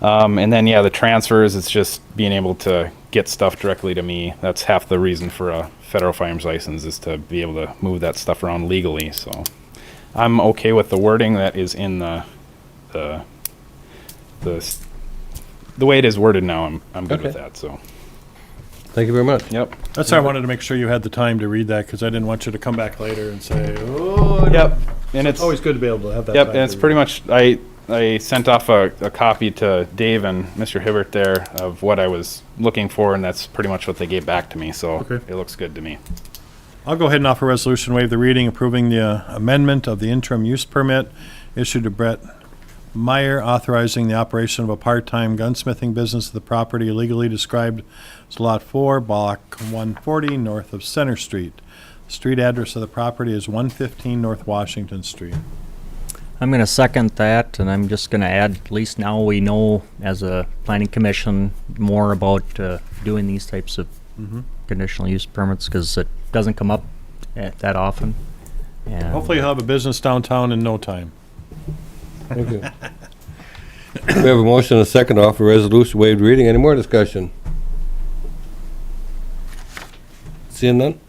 Speaker 13: And then, yeah, the transfers, it's just being able to get stuff directly to me. That's half the reason for a federal firearms license, is to be able to move that stuff around legally. So I'm okay with the wording that is in the way it is worded now. I'm good with that, so.
Speaker 5: Thank you very much.
Speaker 13: Yep.
Speaker 3: That's why I wanted to make sure you had the time to read that, because I didn't want you to come back later and say, oh.
Speaker 13: Yep. And it's
Speaker 3: always good to be able to have that.
Speaker 13: Yep,
Speaker 3: time
Speaker 13: and it's
Speaker 3: to
Speaker 13: pretty
Speaker 3: read.
Speaker 13: much, I sent off a copy to Dave and Mr. Hibbert there of what I was looking for, and that's pretty much what they gave back to me, so
Speaker 3: Okay.
Speaker 13: it looks good to me.
Speaker 3: I'll go ahead and offer a resolution, waive the reading, approving the amendment of the interim use permit issued to Brett Meyer, authorizing the operation of a part-time gunsmithing business at the property legally described as Lot 4, Block 140, north of Center Street. The street address of the property is 115 North Washington Street.
Speaker 8: I'm going to second that, and I'm just going to add, at least now we know as a planning commission more about doing these types of conditional use permits, because it doesn't come up that often. And
Speaker 3: Hopefully you'll have a business downtown in no time.
Speaker 5: Thank you. We have a motion and a second to offer resolution waived reading. Any more discussion? Seeing none?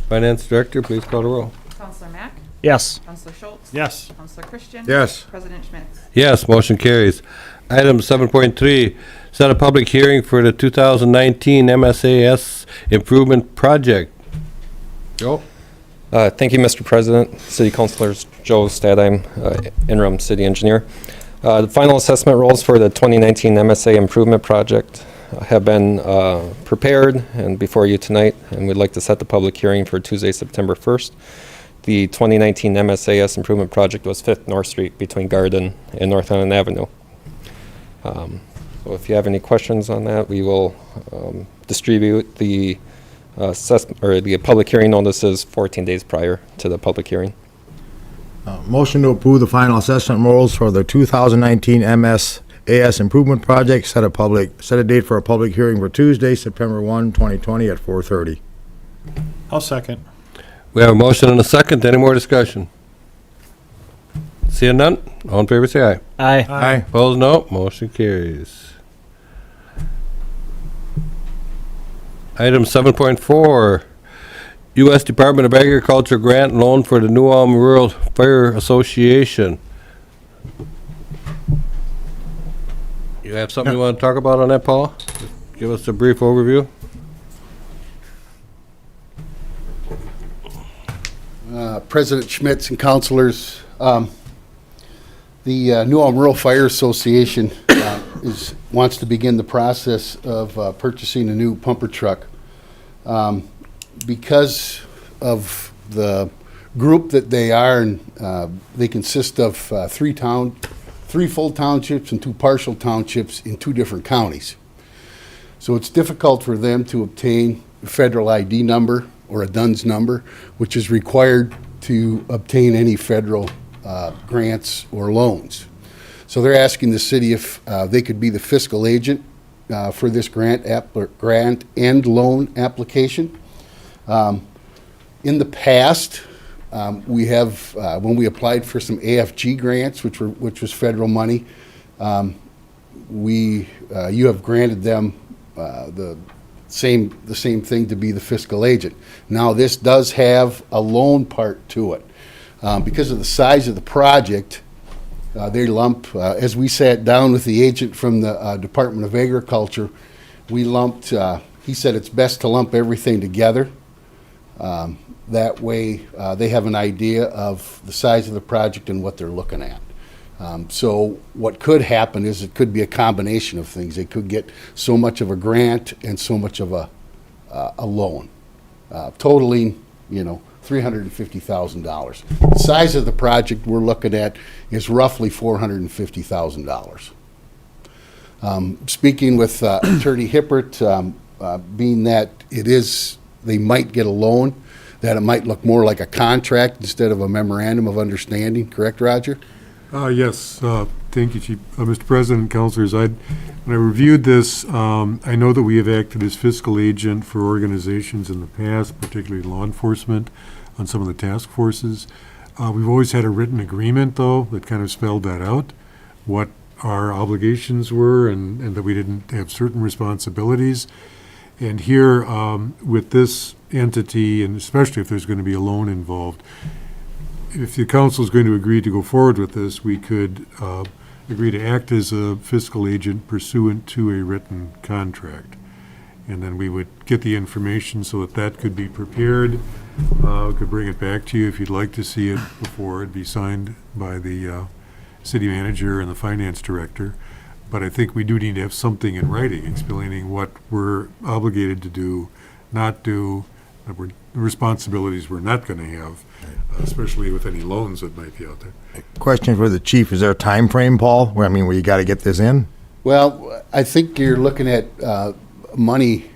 Speaker 5: Finance Director, please call the roll.
Speaker 7: Counselor Mack?
Speaker 8: Yes.
Speaker 7: Counselor Schultz?
Speaker 3: Yes.
Speaker 7: Counselor Christian?
Speaker 1: Yes.
Speaker 7: President Schmitz?
Speaker 5: Yes, motion carries. Item 7.3, set a public hearing for the 2019 MSAS Improvement Project. Joe?
Speaker 15: Thank you, Mr. President, City Councilors. Joe Stadheim, interim city engineer. The final assessment rolls for the 2019 MSA Improvement Project have been prepared and before you tonight, and we'd like to set the public hearing for Tuesday, September 1st. The 2019 MSAS Improvement Project was 5th North Street between Garden and North Island Avenue. So if you have any questions on that, we will distribute the the public hearing notices 14 days prior to the public hearing.
Speaker 1: Motion to approve the final assessment rules for the 2019 MSAS Improvement Project. Set a date for a public hearing for Tuesday, September 1, 2020 at 4:30.
Speaker 3: I'll second.
Speaker 5: We have a motion and a second. Any more discussion? Seeing none? All in favor, say aye.
Speaker 8: Aye.
Speaker 1: Aye.
Speaker 5: Opposed, no. Motion carries. Item 7.4, U.S. Department of Agriculture grant loan for the New Ulm Rural Fire Association. You have something you want to talk about on that, Paul? Just give us a brief overview.
Speaker 16: President Schmitz and councilors, the New Ulm Rural Fire Association wants to begin the process of purchasing a new pumper truck. Because of the group that they are, and they consist of three full townships and 2 partial townships in 2 different counties. So it's difficult for them to obtain a federal ID number or a DUNS number, which is required to obtain any federal grants or loans. So they're asking the city if they could be the fiscal agent for this grant and loan application. In the past, we have when we applied for some AFG grants, which was federal money, you have granted them the same thing to be the fiscal agent. Now this does have a loan part to it. Because of the size of the project, they lump, as we sat down with the agent from the Department of Agriculture, we lumped, he said it's best to lump everything together. That way they have an idea of the size of the project and what they're looking at. So what could happen is it could be a combination of things. They could get so much of a grant and so much of a loan, totaling, $350,000. The size of the project we're looking at is roughly $450,000. Speaking with Attorney Hippert, being that they might get a loan, that it might look more like a contract instead of a memorandum of understanding. Correct, Roger?
Speaker 12: Yes, thank you, Chief. Mr. President, councilors, when I reviewed this, I know that we have acted as fiscal agent for organizations in the past, particularly law enforcement. on some of the task forces. We've always had a written agreement, though, that kind of spelled that out, what our obligations were and that we didn't have certain responsibilities. And here, with this entity, and especially if there's going to be a loan involved, if the council is going to agree to go forward with this, we could agree to act as a fiscal agent pursuant to a written contract. And then we would get the information so that that could be prepared. Could bring it back to you if you'd like to see it before it'd be signed by the city manager and the finance director. But I think we do need to have something in writing explaining what we're obligated to do, not do, the responsibilities we're not going to have, especially with any loans that might be out there.
Speaker 1: Question for the chief, is there a time frame, Paul, where you got to get this in?
Speaker 16: Well, I think you're looking at money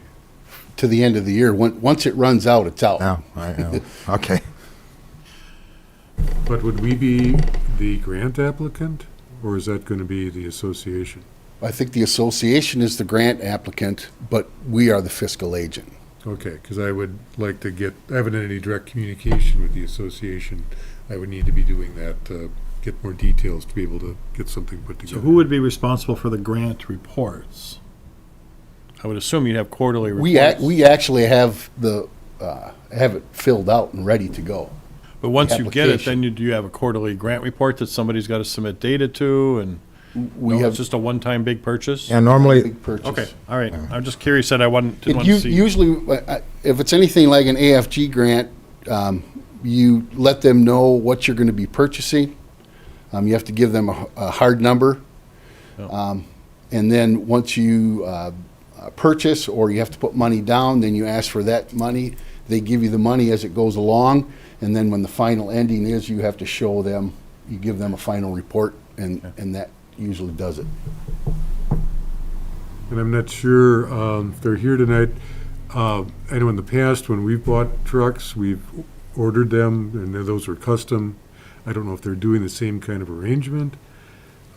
Speaker 16: to the end of the year. Once it runs out, it's out.
Speaker 1: No, I know. Okay.
Speaker 12: But would we be the grant applicant, or is that going to be the association?
Speaker 16: I think the association is the grant applicant, but we are the fiscal agent.
Speaker 12: Okay, because I would like to I haven't had any direct communication with the association. I would need to be doing that to get more details to be able to get something put together.
Speaker 3: So who would be responsible for the grant reports? I would assume you'd have quarterly reports.
Speaker 16: We actually have have it filled out and ready to go.
Speaker 3: But once you get it,
Speaker 16: application.
Speaker 3: then do you have a quarterly grant report that somebody's got to submit data to, and it's just a one-time big purchase?
Speaker 1: And normally,
Speaker 16: Big purchase.
Speaker 3: Okay, all right. I'm just curious that I didn't want to see.
Speaker 16: Usually, if it's anything like an AFG grant, you let them know what you're going to be purchasing. You have to give them a hard number. And then once you purchase, or you have to put money down, then you ask for that money. They give you the money as it goes along. And then when the final ending is, you have to show them, you give them a final report, and that usually does it.
Speaker 12: And I'm not sure if they're here tonight. I know in the past, when we've bought trucks, we've ordered them, and those were custom. I don't know if they're doing the same kind of arrangement.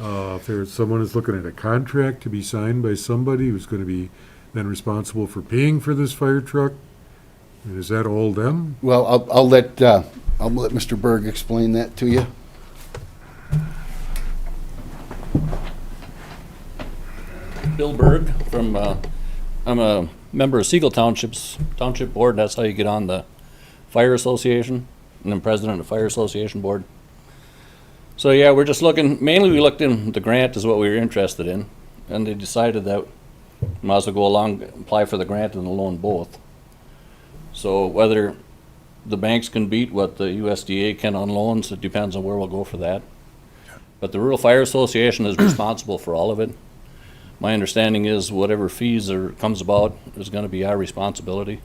Speaker 12: If there's someone who's looking at a contract to be signed by somebody who's going to be then responsible for paying for this fire truck, and is that all them?
Speaker 16: Well, I'll let Mr. Berg explain that to you.
Speaker 17: Bill Berg from, I'm a member of Siegel Township Board. That's how you get on the Fire Association, and I'm president of the Fire Association Board. So yeah, we're just mainly we looked in, the grant is what we were interested in, and they decided that we might as well go along, apply for the grant and the loan both. So whether the banks can beat what the USDA can on loans, it depends on where we'll go for that. But the Rural Fire Association is responsible for all of it. My understanding is whatever fees comes about is going to be our responsibility.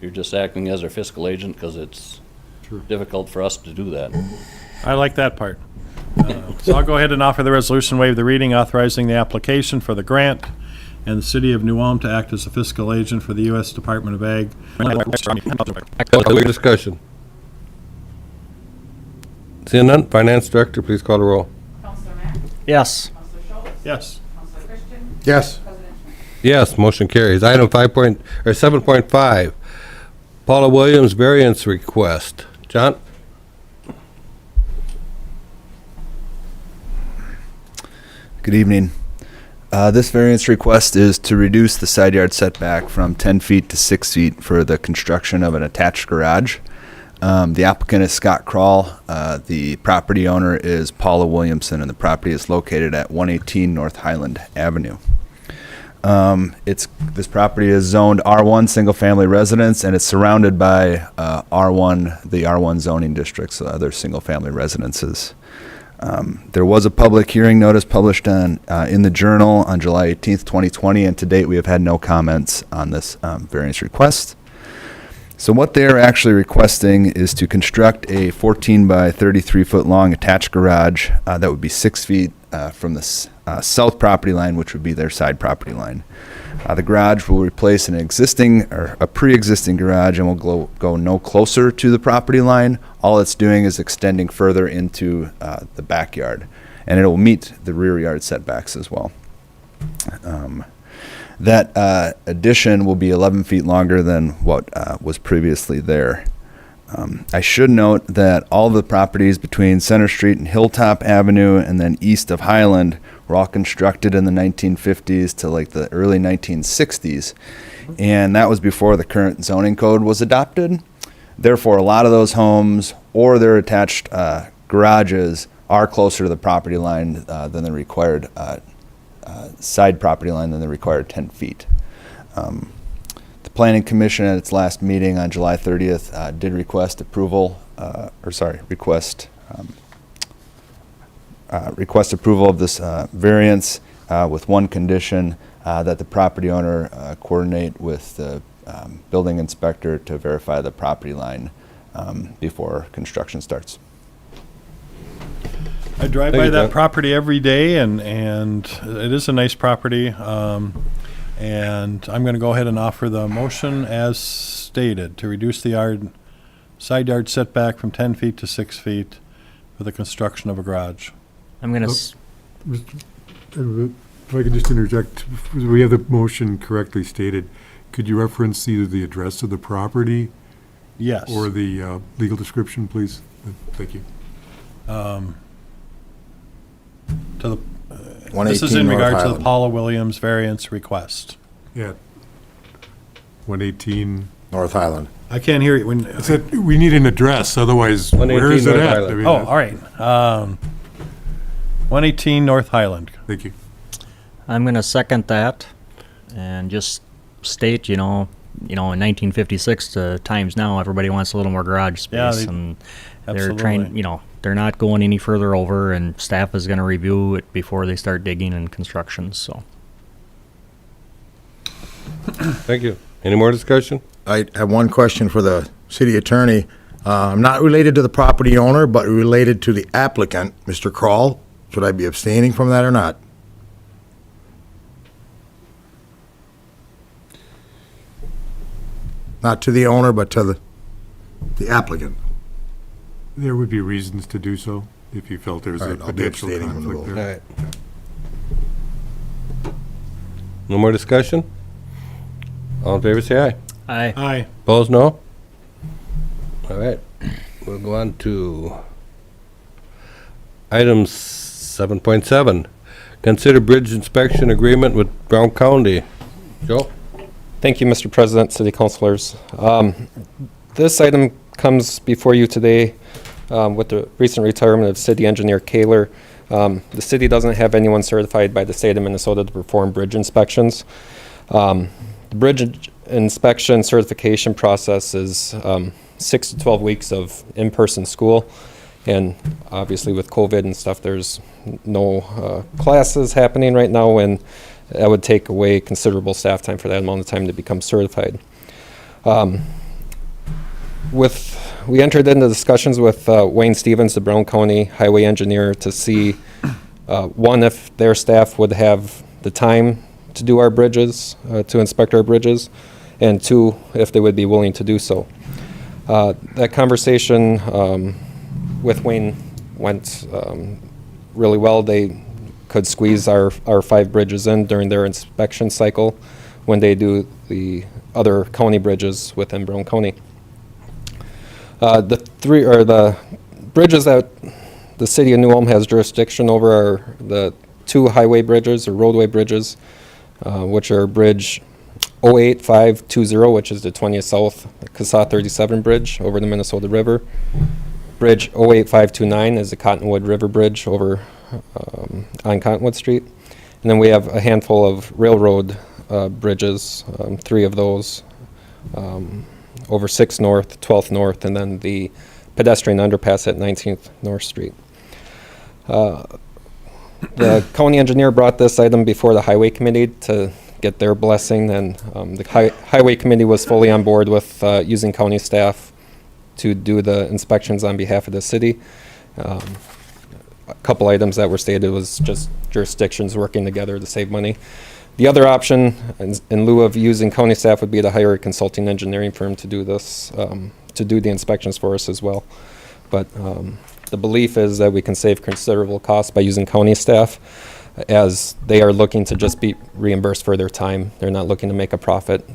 Speaker 17: You're just acting as our fiscal agent because it's difficult for us to do that.
Speaker 3: I like that part. So I'll go ahead and offer the resolution, waive the reading, authorizing the application for the grant and the city of New Ulm to act as a fiscal agent for the U.S. Department of Ag.
Speaker 5: Other discussion? Seeing none, Finance Director, please call the roll.
Speaker 7: Counselor Mack?
Speaker 8: Yes.
Speaker 7: Counselor Schultz?
Speaker 3: Yes.
Speaker 7: Counselor Christian?
Speaker 1: Yes.
Speaker 7: President Schmidt?
Speaker 5: Yes, motion carries. Item 7.5, Paula Williams variance request. John?
Speaker 18: Good evening. This variance request is to reduce the side yard setback from 10 feet to 6 feet for the construction of an attached garage. The applicant is Scott Kroll. The property owner is Paula Williamson, and the property is located at 118 North Highland Avenue. This property is zoned R1 single family residence, and it's surrounded by the R1 zoning district, so other single family residences. There was a public hearing notice published in the Journal on July 18th, 2020, and to date we have had no comments on this variance request. So what they're actually requesting is to construct a 14 by 33 foot long attached garage that would be 6 feet from the south property line, which would be their side property line. The garage will replace a pre-existing garage and will go no closer to the property line. All it's doing is extending further into the backyard, and it will meet the rear yard setbacks as well. That addition will be 11 feet longer than what was previously there. I should note that all the properties between Center Street and Hilltop Avenue and then east of Highland were all constructed in the 1950s to like the early 1960s. And that was before the current zoning code was adopted. Therefore, a lot of those homes or their attached garages are closer to the property line than the required side property line than the required 10 feet. The Planning Commission at its last meeting on July 30th did request approval, request approval of this variance with one condition, that the property owner coordinate with the building inspector to verify the property line before construction starts.
Speaker 3: I drive
Speaker 5: Thank
Speaker 3: by
Speaker 5: you,
Speaker 3: that
Speaker 5: Doug.
Speaker 3: property every day, and it is a nice property. And I'm going to go ahead and offer the motion as stated to reduce the side yard setback from 10 feet to 6 feet for the construction of a garage.
Speaker 8: I'm gonna,
Speaker 12: If I could just interject, we have the motion correctly stated. Could you reference either the address of the property
Speaker 3: Yes.
Speaker 12: or the legal description, please? Thank you.
Speaker 3: To the, this
Speaker 1: 118
Speaker 3: is in
Speaker 1: North
Speaker 3: regard to the
Speaker 1: Highland.
Speaker 3: Paula Williams variance request.
Speaker 12: Yeah. 118.
Speaker 1: North Highland.
Speaker 3: I can't hear you when.
Speaker 12: I said, we need an address, otherwise, where
Speaker 5: 118
Speaker 12: is it
Speaker 5: North
Speaker 12: at?
Speaker 5: Highland.
Speaker 12: I mean,
Speaker 3: Oh, all right. 118 North Highland.
Speaker 12: Thank you.
Speaker 8: I'm gonna second that and just state, in 1956 to times now, everybody wants a little more garage
Speaker 3: Yeah,
Speaker 8: space,
Speaker 3: they-
Speaker 8: and they're
Speaker 3: absolutely.
Speaker 8: trying, they're not going any further over, and staff is gonna review it before they start digging and construction, so.
Speaker 5: Thank you. Any more discussion?
Speaker 1: I have one question for the city attorney. I'm not related to the property owner, but related to the applicant, Mr. Kroll. Should I be abstaining from that or not? Not to the owner, but to the applicant.
Speaker 12: There would be reasons to do so if you felt there's
Speaker 1: All
Speaker 12: a
Speaker 1: right, I'll be
Speaker 12: potential
Speaker 1: abstaining from the
Speaker 12: conflict
Speaker 1: vote.
Speaker 5: All
Speaker 12: there.
Speaker 5: right. No more discussion? All in favor, say aye.
Speaker 8: Aye.
Speaker 3: Aye.
Speaker 5: Opposed, no? All right, we'll go on to item 7.7. Consider bridge inspection agreement with Brown County. Joe?
Speaker 15: Thank you, Mr. President, City Councilors. This item comes before you today with the recent retirement of City Engineer Kaler. The city doesn't have anyone certified by the state of Minnesota to perform bridge inspections. The bridge inspection certification process is 6 to 12 weeks of in-person school. And obviously with COVID and stuff, there's no classes happening right now, and that would take away considerable staff time for that amount of time to become certified. We entered into discussions with Wayne Stevens, the Brown County Highway Engineer, to see, one, if their staff would have the time to do our bridges, to inspect our bridges, and two, if they would be willing to do so. That conversation with Wayne went really well. They could squeeze our 5 bridges in during their inspection cycle when they do the other county bridges within Brown County. The bridges that the city of New Ulm has jurisdiction over are the 2 highway bridges or roadway bridges, which are Bridge 08520, which is the 20th South CASA 37 Bridge over the Minnesota River. Bridge 08529 is the Cottonwood River Bridge over on Cottonwood Street. And then we have a handful of railroad bridges, 3 of those, over 6th North, 12th North, and then the pedestrian underpass at 19th North Street. The county engineer brought this item before the highway committee to get their blessing, and the highway committee was fully on board with using county staff to do the inspections on behalf of the city. A couple items that were stated was just jurisdictions working together to save money. The other option, in lieu of using county staff, would be to hire a consulting engineering firm to do this, to do the inspections for us as well. But the belief is that we can save considerable costs by using county staff, as they are looking to just be reimbursed for their time. They're not looking to make a profit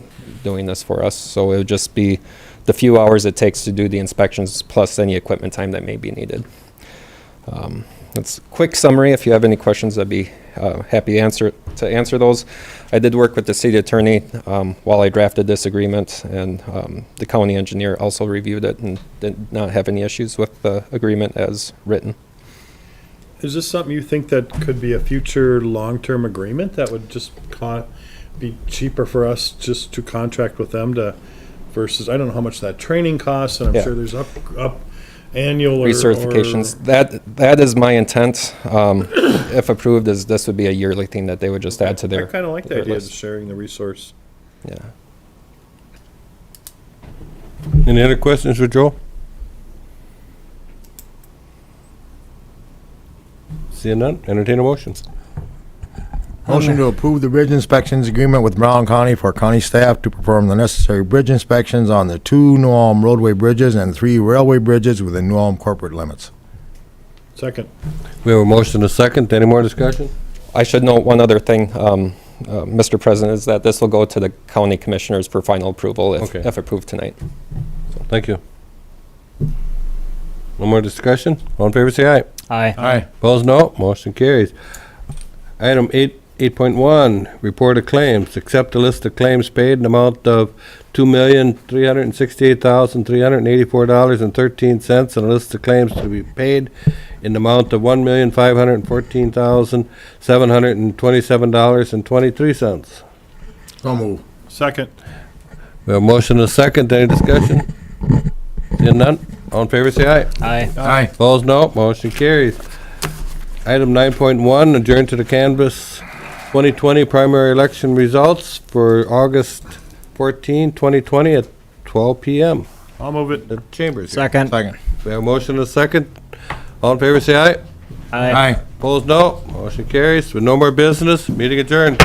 Speaker 15: doing this for us. So it would just be the few hours it takes to do the inspections, plus any equipment time that may be needed. That's a quick summary. If you have any questions, I'd be happy to answer those. I did work with the city attorney while I drafted this agreement, and the county engineer also reviewed it and did not have any issues with the agreement as written.
Speaker 3: Is this something you think that could be a future long-term agreement that would just be cheaper for us just to contract with them to versus, I don't know how much that training costs, and I'm
Speaker 15: Yeah.
Speaker 3: sure there's up annual or
Speaker 15: Recertifications. That is my intent. If approved, this would be a yearly thing that they would just add to
Speaker 3: I
Speaker 15: their.
Speaker 3: kind of like the
Speaker 15: their
Speaker 3: idea of
Speaker 15: list.
Speaker 3: sharing the resource.
Speaker 15: Yeah.
Speaker 5: Any other questions for Joe? Seeing none, entertain a motion.
Speaker 1: Motion to approve the bridge inspections agreement with Brown County for county staff to perform the necessary bridge inspections on the 2 New Ulm roadway bridges and 3 railway bridges within New Ulm corporate limits.
Speaker 3: Second.
Speaker 5: We have a motion and a second. Any more discussion?
Speaker 15: I should note one other thing, Mr. President, is that this will go to the county commissioners for final approval
Speaker 5: Okay.
Speaker 15: if approved tonight.
Speaker 5: Thank you. No more discussion? All in favor, say aye.
Speaker 8: Aye.
Speaker 1: Aye.
Speaker 5: Opposed, no. Motion carries. Item 8.1, report of claims. Accept a list of claims paid in amount of $2,368,384.13 and a list of claims to be paid in the amount of $1,514,727.23.
Speaker 1: So move.
Speaker 3: Second.
Speaker 5: We have a motion and a second. Any discussion? Seeing none? All in favor, say aye.
Speaker 8: Aye.
Speaker 1: Aye.
Speaker 5: Opposed, no. Motion carries. Item 9.1, adjourn to the canvas 2020 primary election results for August 14, 2020 at 12 p.m.
Speaker 3: I'll move it.
Speaker 5: The chambers.
Speaker 8: Second.
Speaker 1: Second.
Speaker 5: We have a motion and a second. All in favor, say aye.
Speaker 8: Aye.
Speaker 1: Aye.
Speaker 5: Opposed, no. Motion carries. With no more business, meeting adjourned.